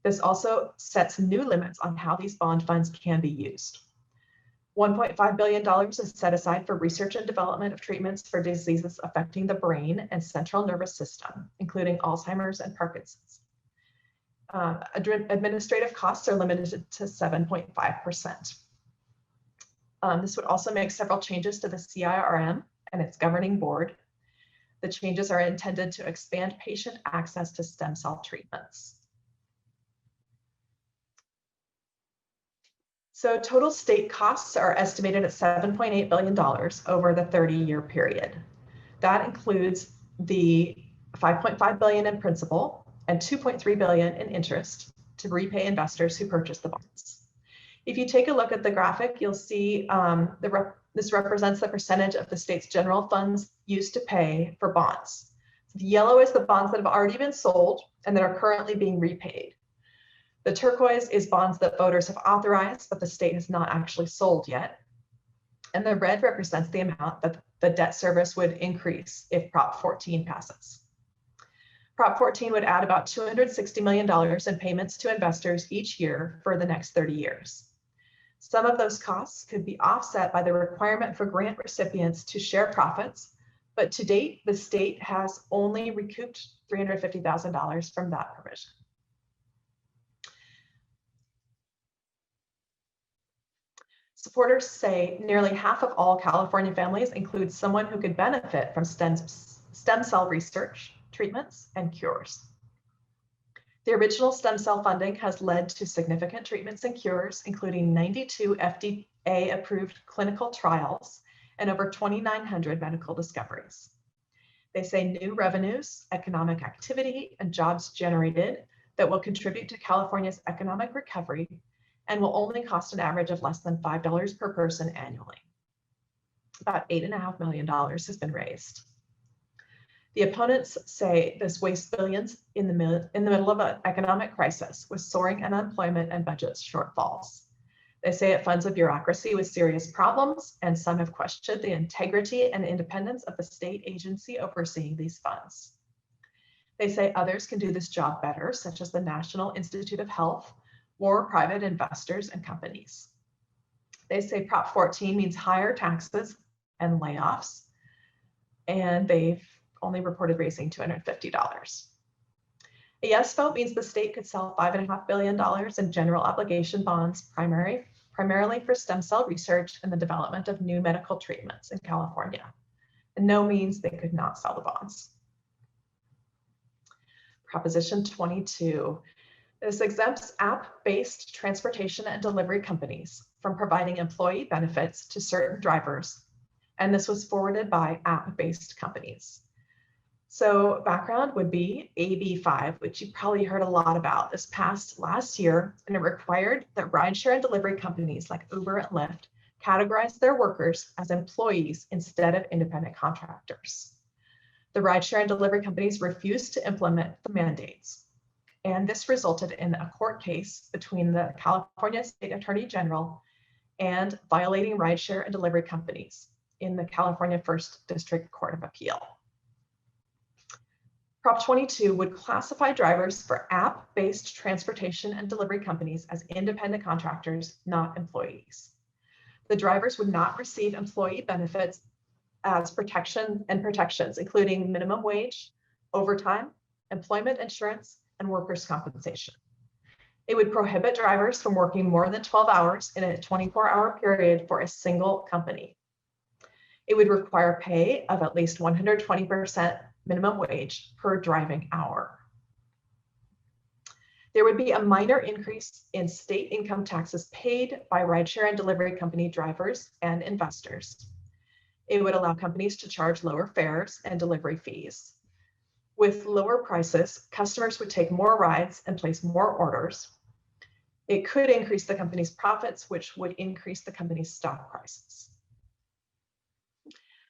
This also sets new limits on how these bond funds can be used. $1.5 billion is set aside for research and development of treatments for diseases affecting the brain and central nervous system, including Alzheimer's and Parkinson's. Administrative costs are limited to 7.5%. This would also make several changes to the CIRM and its governing board. The changes are intended to expand patient access to stem cell treatments. So total state costs are estimated at $7.8 billion over the 30-year period. That includes the $5.5 billion in principal and $2.3 billion in interest to repay investors who purchase the bonds. If you take a look at the graphic, you'll see this represents the percentage of the state's general funds used to pay for bonds. The yellow is the bonds that have already been sold and that are currently being repaid. The turquoise is bonds that voters have authorized, but the state has not actually sold yet. And the red represents the amount that the debt service would increase if Prop 14 passes. Prop 14 would add about $260 million in payments to investors each year for the next 30 years. Some of those costs could be offset by the requirement for grant recipients to share profits, but to date, the state has only recouped $350,000 from that provision. Supporters say nearly half of all California families include someone who could benefit from stem cell research, treatments, and cures. The original stem cell funding has led to significant treatments and cures, including 92 FDA-approved clinical trials and over 2,900 medical discoveries. They say new revenues, economic activity, and jobs generated that will contribute to California's economic recovery and will only cost an average of less than $5 per person annually. About $8.5 million has been raised. The opponents say this wastes billions in the middle of an economic crisis with soaring unemployment and budget shortfalls. They say it funds a bureaucracy with serious problems, and some have questioned the integrity and independence of the state agency overseeing these funds. They say others can do this job better, such as the National Institute of Health or private investors and companies. They say Prop 14 means higher taxes and layoffs, and they've only reported raising $250. A yes vote means the state could sell $5.5 billion in general obligation bonds, primarily for stem cell research and the development of new medical treatments in California. And no means they could not sell the bonds. Proposition 22. This exempts app-based transportation and delivery companies from providing employee benefits to certain drivers, and this was forwarded by app-based companies. So background would be AB 5, which you probably heard a lot about. This passed last year, and it required that rideshare and delivery companies like Uber and Lyft categorize their workers as employees instead of independent contractors. The rideshare and delivery companies refused to implement the mandates. And this resulted in a court case between the California State Attorney General and violating rideshare and delivery companies in the California First District Court of Appeal. Prop 22 would classify drivers for app-based transportation and delivery companies as independent contractors, not employees. The drivers would not receive employee benefits as protections, including minimum wage, overtime, employment insurance, and workers' compensation. It would prohibit drivers from working more than 12 hours in a 24-hour period for a single company. It would require pay of at least 120% minimum wage per driving hour. There would be a minor increase in state income taxes paid by rideshare and delivery company drivers and investors. It would allow companies to charge lower fares and delivery fees. With lower prices, customers would take more rides and place more orders. It could increase the company's profits, which would increase the company's stock prices.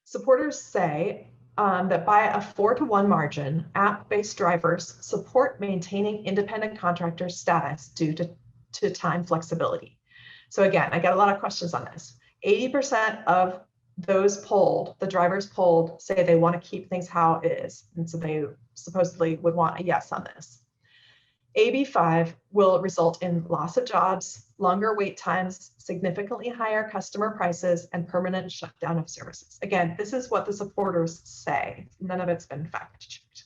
Supporters say that by a 4-to-1 margin, app-based drivers support maintaining independent contractor status due to time flexibility. So again, I get a lot of questions on this. 80% of those polled, the drivers polled, say they want to keep things how it is. And so they supposedly would want a yes on this. AB 5 will result in loss of jobs, longer wait times, significantly higher customer prices, and permanent shutdown of services. Again, this is what the supporters say. None of it's been fact-checked.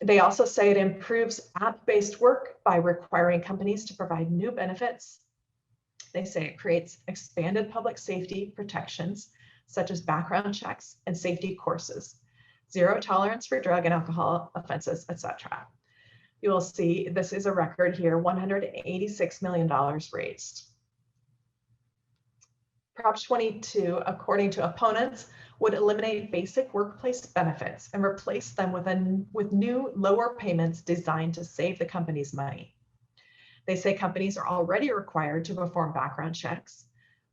They also say it improves app-based work by requiring companies to provide new benefits. They say it creates expanded public safety protections, such as background checks and safety courses, zero tolerance for drug and alcohol offenses, etc. You will see this is a record here, $186 million raised. Prop 22, according to opponents, would eliminate basic workplace benefits and replace them with new lower payments designed to save the companies money. They say companies are already required to perform background checks,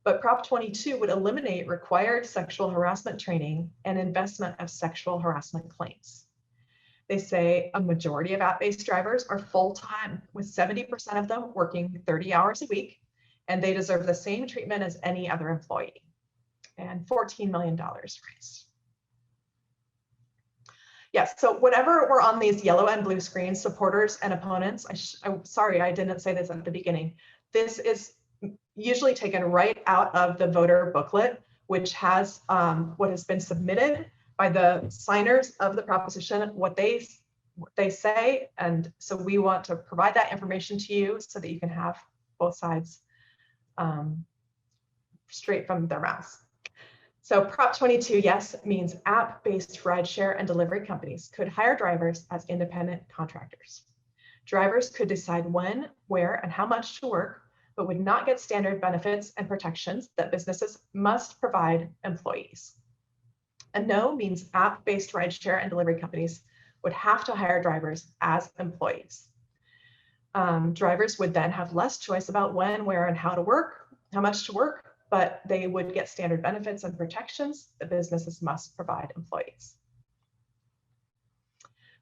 but Prop 22 would eliminate required sexual harassment training and investment of sexual harassment claims. They say a majority of app-based drivers are full-time, with 70% of them working 30 hours a week, and they deserve the same treatment as any other employee. And $14 million raised. Yes, so whenever we're on these yellow and blue screens, supporters and opponents, I'm sorry, I didn't say this at the beginning. This is usually taken right out of the voter booklet, which has what has been submitted by the signers of the proposition, what they say. And so we want to provide that information to you so that you can have both sides straight from their mouths. So Prop 22, yes, means app-based rideshare and delivery companies could hire drivers as independent contractors. Drivers could decide when, where, and how much to work, but would not get standard benefits and protections that businesses must provide employees. A no means app-based rideshare and delivery companies would have to hire drivers as employees. Drivers would then have less choice about when, where, and how much to work, but they would get standard benefits and protections that businesses must provide employees.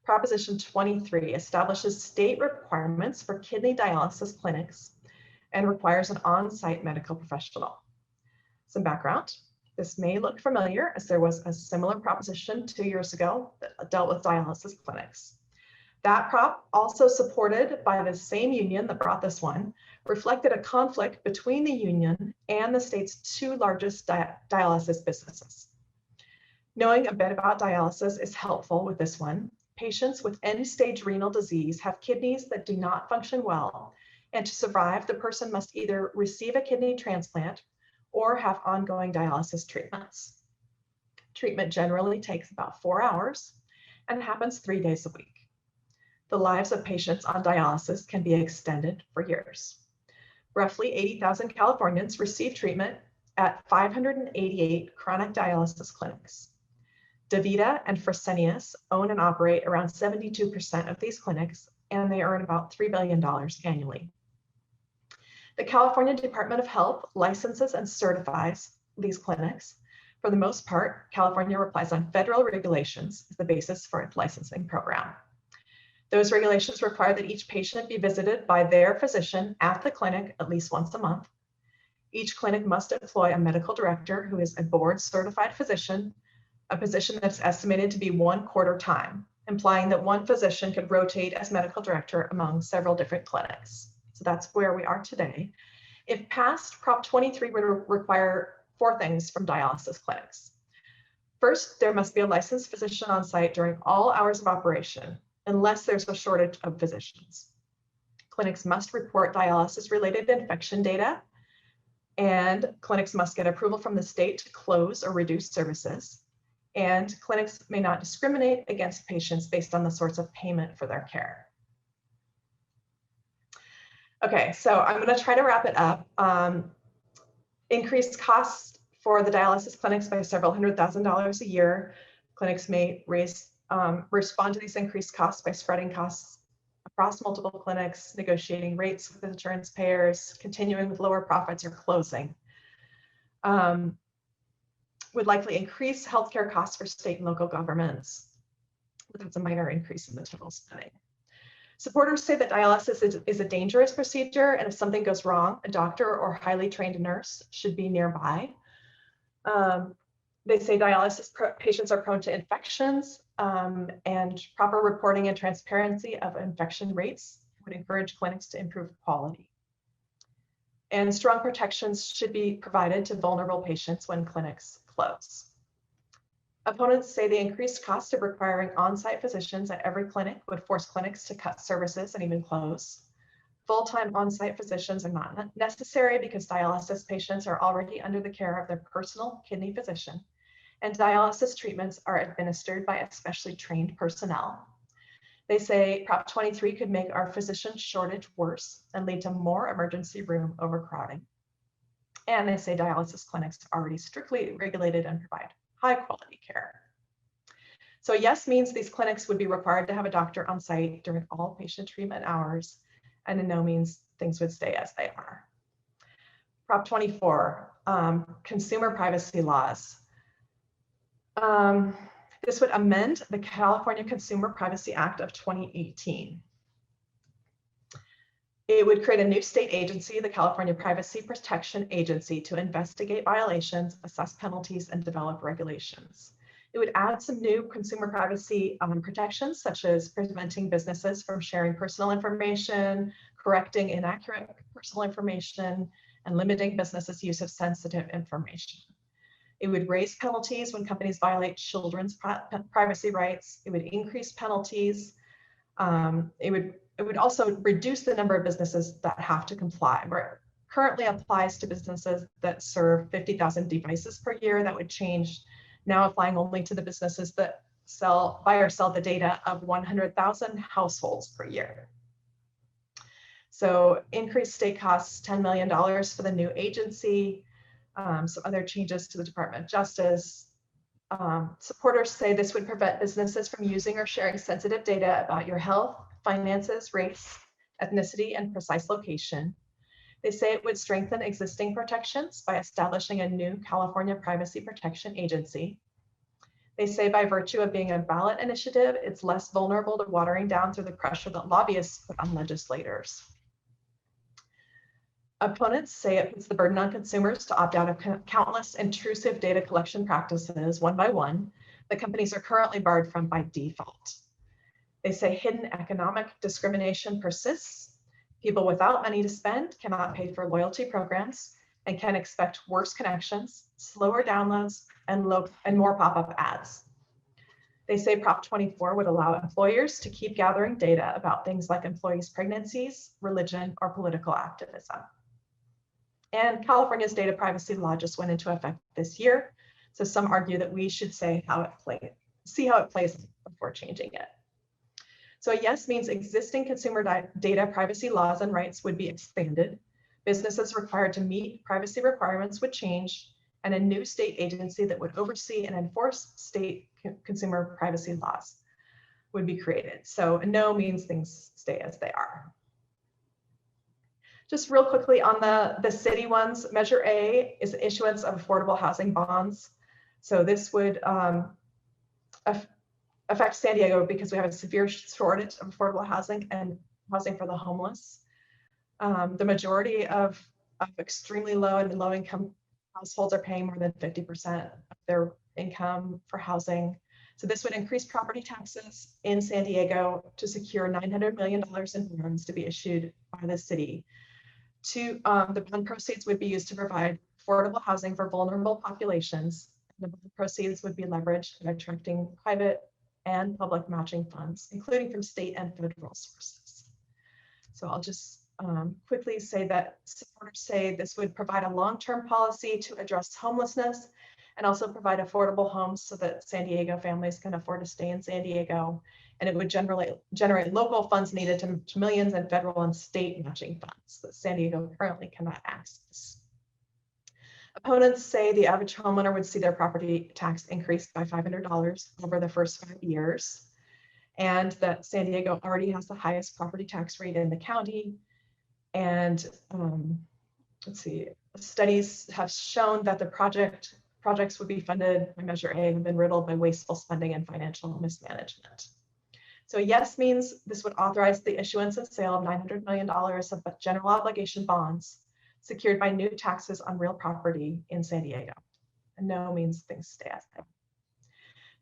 Proposition 23 establishes state requirements for kidney dialysis clinics and requires an on-site medical professional. Some background. This may look familiar, as there was a similar proposition 2 years ago that dealt with dialysis clinics. That prop, also supported by the same union that brought this one, reflected a conflict between the union and the state's two largest dialysis businesses. Knowing a bit about dialysis is helpful with this one. Patients with end-stage renal disease have kidneys that do not function well, and to survive, the person must either receive a kidney transplant or have ongoing dialysis treatments. Treatment generally takes about 4 hours and happens 3 days a week. The lives of patients on dialysis can be extended for years. Roughly 80,000 Californians receive treatment at 588 chronic dialysis clinics. DaVita and Fresenius own and operate around 72% of these clinics, and they earn about $3 billion annually. The California Department of Health licenses and certifies these clinics. For the most part, California relies on federal regulations as the basis for its licensing program. Those regulations require that each patient be visited by their physician at the clinic at least once a month. Each clinic must employ a medical director who is a board-certified physician, a position that's estimated to be 1/4 time, implying that one physician could rotate as medical director among several different clinics. So that's where we are today. If passed, Prop 23 would require 4 things from dialysis clinics. First, there must be a licensed physician on site during all hours of operation, unless there's a shortage of physicians. Clinics must report dialysis-related infection data. And clinics must get approval from the state to close or reduce services. And clinics may not discriminate against patients based on the source of payment for their care. Okay, so I'm going to try to wrap it up. Increased costs for the dialysis clinics by several $100,000s a year. Clinics may respond to these increased costs by spreading costs across multiple clinics, negotiating rates with insurance payers, continuing with lower profits, or closing. Would likely increase healthcare costs for state and local governments. That's a minor increase in the total spending. Supporters say that dialysis is a dangerous procedure, and if something goes wrong, a doctor or highly trained nurse should be nearby. They say dialysis patients are prone to infections, and proper reporting and transparency of infection rates would encourage clinics to improve quality. And strong protections should be provided to vulnerable patients when clinics close. Opponents say the increased cost of requiring on-site physicians at every clinic would force clinics to cut services and even close. Full-time on-site physicians are not necessary because dialysis patients are already under the care of their personal kidney physician, and dialysis treatments are administered by especially trained personnel. They say Prop 23 could make our physician shortage worse and lead to more emergency room overcrowding. And they say dialysis clinics are already strictly regulated and provide high quality care. So yes means these clinics would be required to have a doctor on site during all patient treatment hours, and in no means things would stay as they are. Prop 24, consumer privacy laws. This would amend the California Consumer Privacy Act of 2018. It would create a new state agency, the California Privacy Protection Agency, to investigate violations, assess penalties, and develop regulations. It would add some new consumer privacy protections, such as preventing businesses from sharing personal information, correcting inaccurate personal information, and limiting businesses' use of sensitive information. It would raise penalties when companies violate children's privacy rights. It would increase penalties. It would also reduce the number of businesses that have to comply, where it currently applies to businesses that serve 50,000 devices per year. That would change, now applying only to the businesses that buy or sell the data of 100,000 households per year. So increased state costs, $10 million for the new agency. Some other changes to the Department of Justice. Supporters say this would prevent businesses from using or sharing sensitive data about your health, finances, race, ethnicity, and precise location. They say it would strengthen existing protections by establishing a new California Privacy Protection Agency. They say by virtue of being a ballot initiative, it's less vulnerable to watering down through the pressure that lobbyists put on legislators. Opponents say it puts the burden on consumers to opt out of countless intrusive data collection practices one by one that companies are currently barred from by default. They say hidden economic discrimination persists. People without money to spend cannot pay for loyalty programs and can expect worse connections, slower downloads, and more pop-up ads. They say Prop 24 would allow employers to keep gathering data about things like employees' pregnancies, religion, or political activism. And California's data privacy law just went into effect this year. So some argue that we should see how it plays before changing it. So a yes means existing consumer data privacy laws and rights would be expanded. Businesses required to meet privacy requirements would change, and a new state agency that would oversee and enforce state consumer privacy laws would be created. So a no means things stay as they are. Just real quickly on the city ones, Measure A is the issuance of affordable housing bonds. So this would affect San Diego because we have a severe shortage of affordable housing and housing for the homeless. The majority of extremely low and low income households are paying more than 50% of their income for housing. So this would increase property taxes in San Diego to secure $900 million in bonds to be issued by the city. The bond proceeds would be used to provide affordable housing for vulnerable populations. The bond proceeds would be leveraged in attracting private and public matching funds, including from state and federal sources. So I'll just quickly say that supporters say this would provide a long-term policy to address homelessness and also provide affordable homes so that San Diego families can afford to stay in San Diego. And it would generate local funds needed to millions in federal and state matching funds that San Diego currently cannot access. Opponents say the average homeowner would see their property tax increased by $500 over the first 5 years, and that San Diego already has the highest property tax rate in the county. And let's see, studies have shown that the projects would be funded by Measure A have been riddled by wasteful spending and financial mismanagement. So yes means this would authorize the issuance and sale of $900 million of general obligation bonds secured by new taxes on real property in San Diego. And no means things stay as they are.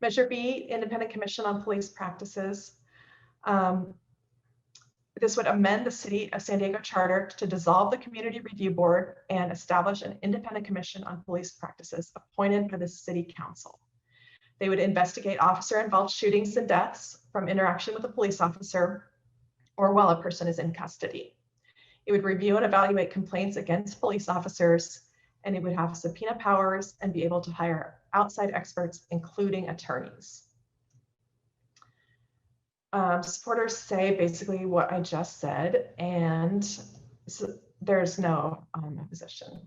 Measure B, Independent Commission on Police Practices. This would amend the City of San Diego Charter to dissolve the Community Review Board and establish an independent commission on police practices appointed by the City Council. They would investigate officer-involved shootings and deaths from interaction with a police officer or while a person is in custody. It would review and evaluate complaints against police officers, and it would have subpoena powers and be able to hire outside experts, including attorneys. Supporters say basically what I just said, and so there's no opposition.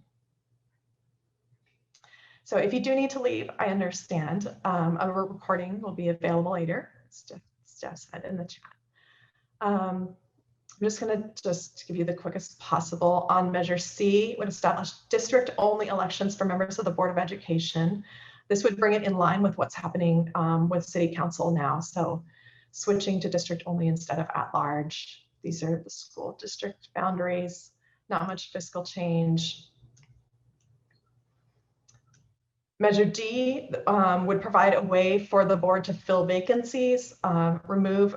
So if you do need to leave, I understand. A recording will be available later, as Jeff said in the chat. I'm just going to give you the quickest possible. On Measure C, would establish district-only elections for members of the Board of Education. This would bring it in line with what's happening with City Council now. So switching to district-only instead of at-large. These are the school district boundaries, not much fiscal change. Measure D would provide a way for the board to fill vacancies, remove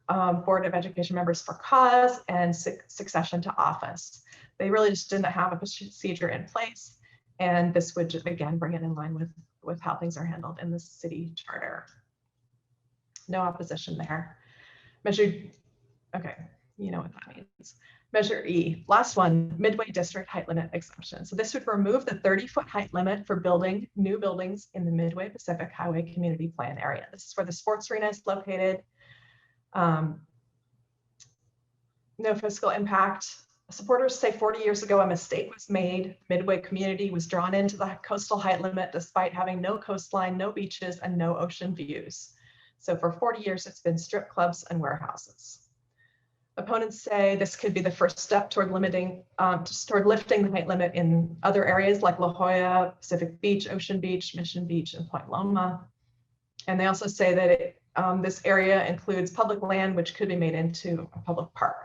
Board of Education members for cause, and succession to office. They really just didn't have a procedure in place, and this would just, again, bring it in line with how things are handled in the city charter. No opposition there. Measure, okay, you know what that means. Measure E, last one, Midway District height limit exemption. So this would remove the 30-foot height limit for building new buildings in the Midway Pacific Highway Community Plan area. This is where the sports arena is located. No fiscal impact. Supporters say 40 years ago, a mistake was made. Midway community was drawn into the coastal height limit despite having no coastline, no beaches, and no ocean views. So for 40 years, it's been strip clubs and warehouses. Opponents say this could be the first step toward lifting the height limit in other areas like La Jolla, Pacific Beach, Ocean Beach, Mission Beach, and Point Loma. And they also say that this area includes public land, which could be made into a public park.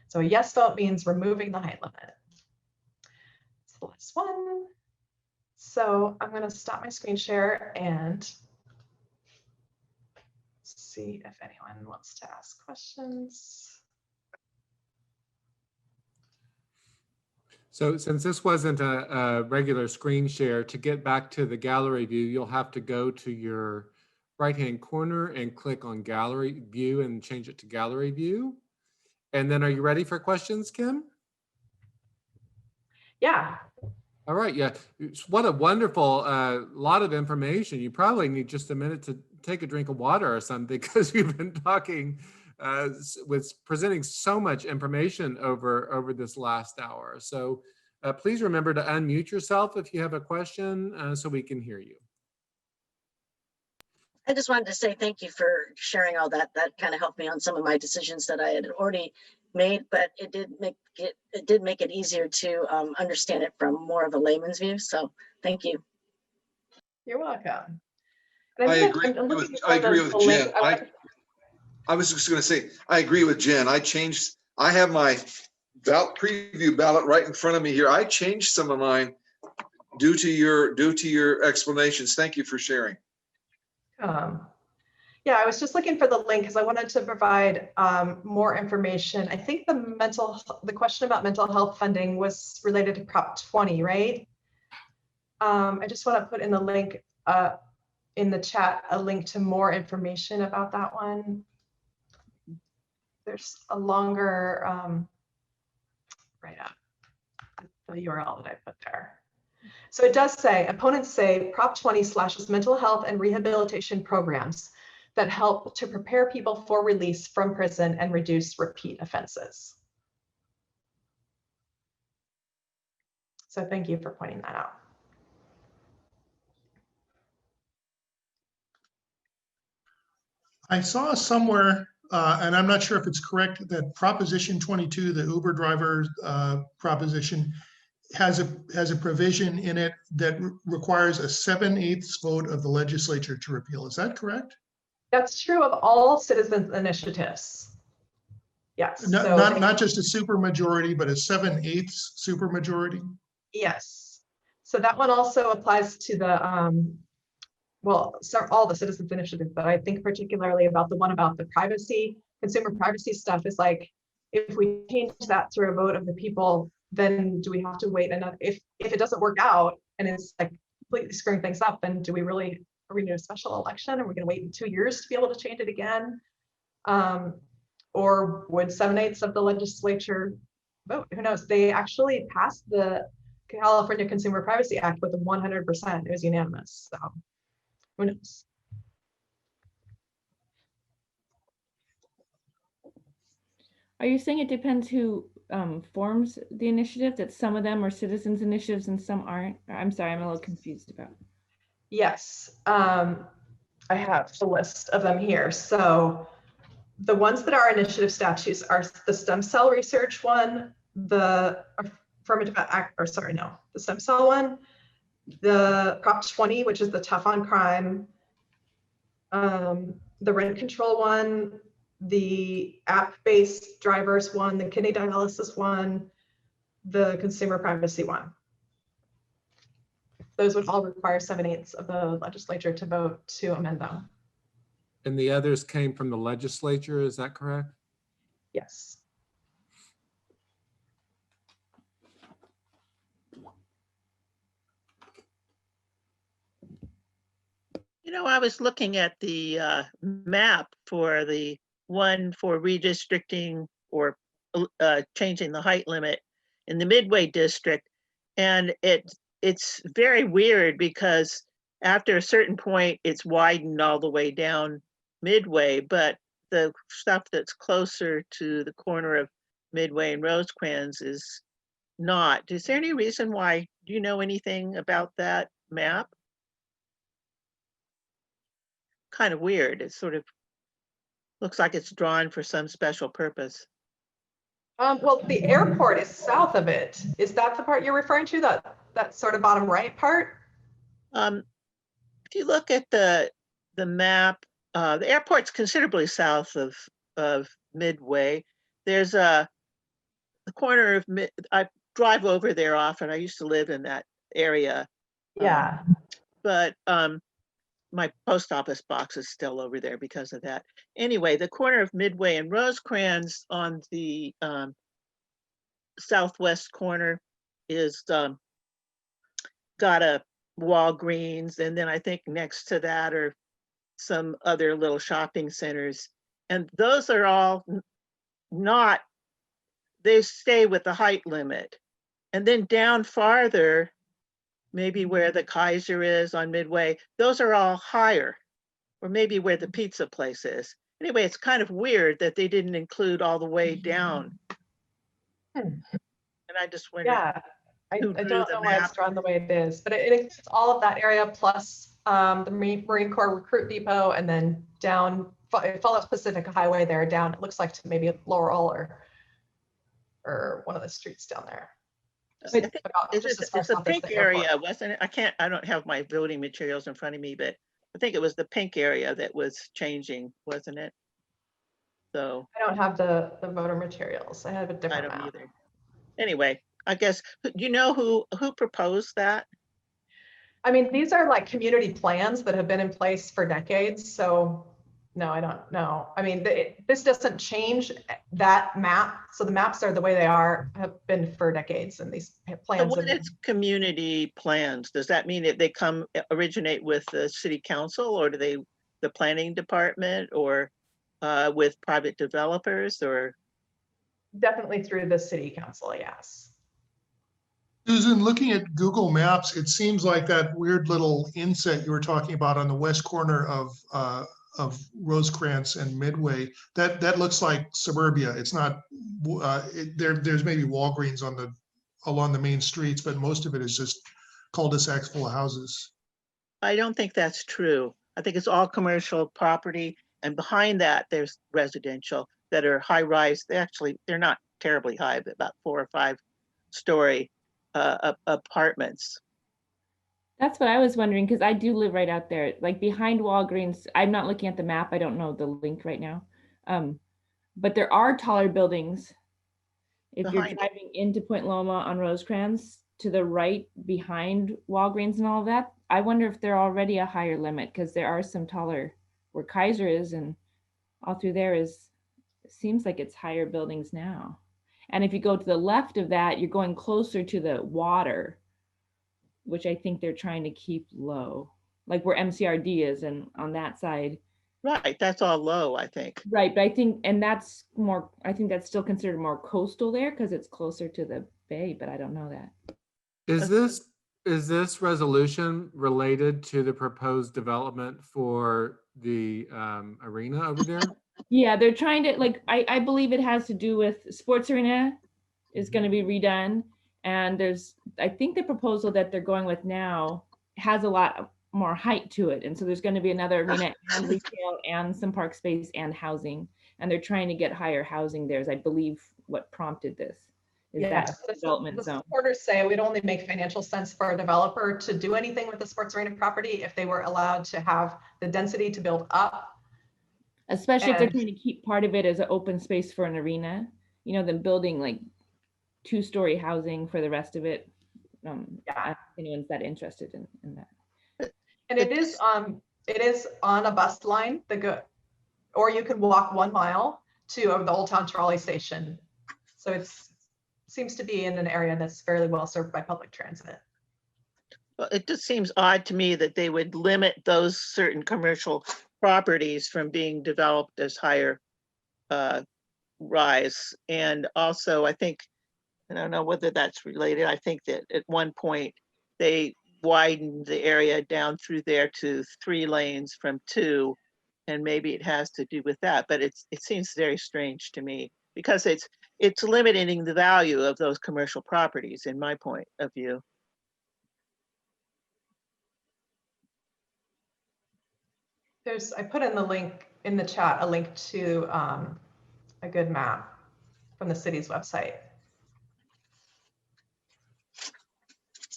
So a yes vote means removing the height limit. It's the last one. So I'm going to stop my screen share and see if anyone wants to ask questions. So since this wasn't a regular screen share, to get back to the gallery view, you'll have to go to your right-hand corner and click on gallery view and change it to gallery view. And then are you ready for questions, Kim? Yeah. All right, yeah. What a wonderful lot of information. You probably need just a minute to take a drink of water or something because you've been talking presenting so much information over this last hour. So please remember to unmute yourself if you have a question so we can hear you. I just wanted to say thank you for sharing all that. That kind of helped me on some of my decisions that I had already made, but it did make it easier to understand it from more of a layman's view. So thank you. You're welcome. I agree with Jen. I was just going to say, I agree with Jen. I have my preview ballot right in front of me here. I changed some of mine due to your explanations. Thank you for sharing. Yeah, I was just looking for the link because I wanted to provide more information. I think the question about mental health funding was related to Prop 20, right? I just want to put in the link in the chat, a link to more information about that one. there's a longer write-up, the URL that I put there. So it does say, opponents say Prop 20 slashes mental health and rehabilitation programs that help to prepare people for release from prison and reduce repeat offenses. So thank you for pointing that out. I saw somewhere, and I'm not sure if it's correct, that Proposition 22, the Uber driver proposition, has a provision in it that requires a 7/8 vote of the legislature to repeal. Is that correct? That's true of all citizens initiatives. Yes. Not just a supermajority, but a 7/8 supermajority. Yes. So that one also applies to the well, all the citizens initiatives, but I think particularly about the one about the privacy, consumer privacy stuff is like, if we change that through a vote of the people, then do we have to wait another, if it doesn't work out and it's like completely screwing things up, then are we going to do a special election? Are we going to wait 2 years to be able to change it again? Or would 7/8 of the legislature vote? Who knows? They actually passed the California Consumer Privacy Act with a 100%. It was unanimous. So who knows? Are you saying it depends who forms the initiative, that some of them are citizens initiatives and some aren't? I'm sorry, I'm a little confused about it. Yes, I have the list of them here. So the ones that are initiative statutes are the stem cell research one, the affirmative act, or sorry, no, the stem cell one, the Prop 20, which is the tough on crime, the rent control one, the app-based drivers one, the kidney dialysis one, the consumer privacy one. Those would all require 7/8 of the legislature to vote to amend them. And the others came from the legislature, is that correct? Yes. You know, I was looking at the map for the one for redistricting or changing the height limit in the Midway district. And it's very weird because after a certain point, it's widened all the way down Midway, but the stuff that's closer to the corner of Midway and Rosecrans is not. Is there any reason why? Do you know anything about that map? Kind of weird. It sort of looks like it's drawn for some special purpose. Well, the airport is south of it. Is that the part you're referring to? That sort of bottom right part? If you look at the map, the airport's considerably south of Midway. There's the corner of I drive over there often. I used to live in that area. Yeah. But my post office box is still over there because of that. Anyway, the corner of Midway and Rosecrans on the southwest corner is got a Walgreens, and then I think next to that are some other little shopping centers. And those are all not, they stay with the height limit. And then down farther, maybe where the Kaiser is on Midway, those are all higher, or maybe where the pizza place is. Anyway, it's kind of weird that they didn't include all the way down. And I just wondered. Yeah, I don't know why it's drawn the way it is, but it includes all of that area plus the Marine Corps Recruit Depot, and then down, it follows Pacific Highway there down. It looks like to maybe Laurel or one of the streets down there. It's a pink area, wasn't it? I don't have my voting materials in front of me, but I think it was the pink area that was changing, wasn't it? So I don't have the voter materials. I have a different map. Either. Anyway, I guess, do you know who proposed that? I mean, these are like community plans that have been in place for decades. So no, I don't know. I mean, this doesn't change that map. So the maps are the way they are, have been for decades, and these plans. So when it's community plans, does that mean that they originate with the city council, or do they, the planning department, or with private developers or? Definitely through the city council, yes. Susan, looking at Google Maps, it seems like that weird little inset you were talking about on the west corner of Rosecrans and Midway, that looks like suburbia. It's not, there's maybe Walgreens along the main streets, but most of it is just cul-de-sacs full of houses. I don't think that's true. I think it's all commercial property, and behind that there's residential that are high rise. They're not terribly high, but about 4 or 5 story apartments. That's what I was wondering, because I do live right out there, like behind Walgreens. I'm not looking at the map. I don't know the link right now. But there are taller buildings. If you're driving into Point Loma on Rosecrans, to the right behind Walgreens and all of that, I wonder if they're already a higher limit, because there are some taller where Kaiser is, and all through there it seems like it's higher buildings now. And if you go to the left of that, you're going closer to the water, which I think they're trying to keep low, like where MCRD is, and on that side. Right, that's all low, I think. Right, but I think that's still considered more coastal there because it's closer to the bay, but I don't know that. Is this resolution related to the proposed development for the arena over there? Yeah, they're trying to, like, I believe it has to do with sports arena is going to be redone. And I think the proposal that they're going with now has a lot more height to it. And so there's going to be another arena and retail and some park space and housing. And they're trying to get higher housing there, is I believe what prompted this. Yeah, Development the zone. supporters say it would only make financial sense for a developer to do anything with the sports arena property if they were allowed to have the density to build up. Especially if they're trying to keep part of it as an open space for an arena, than building like 2-story housing for the rest of it. Yeah, anyone's that interested in that. And it is on a bus line or you can walk 1 mile to the Old Town Trolley Station. So it seems to be in an area that's fairly well served by public transit. Well, it just seems odd to me that they would limit those certain commercial properties from being developed as higher rise. And also, I think, I don't know whether that's related, I think that at one point they widened the area down through there to 3 lanes from 2, and maybe it has to do with that, but it seems very strange to me because it's limiting the value of those commercial properties in my point of view. I put in the link in the chat, a link to a good map from the city's website.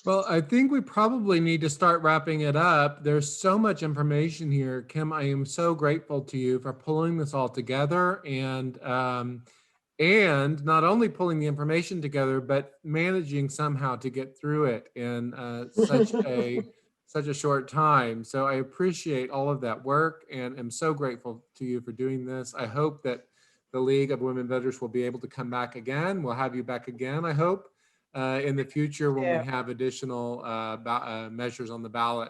Well, I think we probably need to start wrapping it up. There's so much information here. Kim, I am so grateful to you for pulling this all together and not only pulling the information together, but managing somehow to get through it in such a short time. So I appreciate all of that work and am so grateful to you for doing this. I hope that the League of Women Voters will be able to come back again. We'll have you back again, I hope, in the future when we have additional measures on the ballot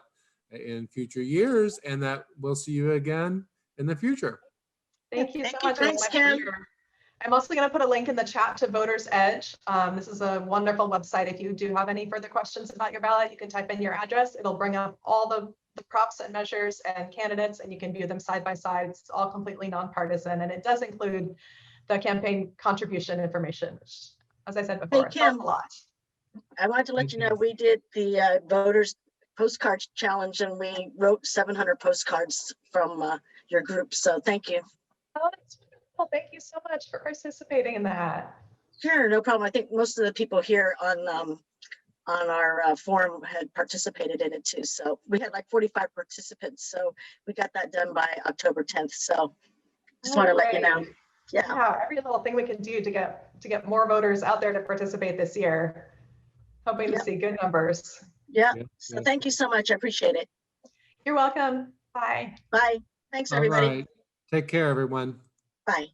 in future years, and that we'll see you again in the future. Thank you so much. Thanks, Kim. I'm also going to put a link in the chat to Voters Edge. This is a wonderful website. If you do have any further questions about your ballot, you can type in your address. It'll bring up all the props and measures and candidates, and you can view them side by side. It's all completely nonpartisan, and it does include the campaign contribution information, which, as I said before, Hey, Kim, a lot. I wanted to let you know we did the voters postcard challenge, and we wrote 700 postcards from your group. So thank you. Oh, that's wonderful. Thank you so much for participating in that. Sure, no problem. I think most of the people here on our forum had participated in it too. So we had like 45 participants. So we got that done by October 10th. So just want to let you know. Yeah, every little thing we can do to get more voters out there to participate this year. Hoping to see good numbers. Yeah. So thank you so much. I appreciate it. You're welcome. Bye. Bye. Thanks, All everybody. right. Take care, everyone. Bye.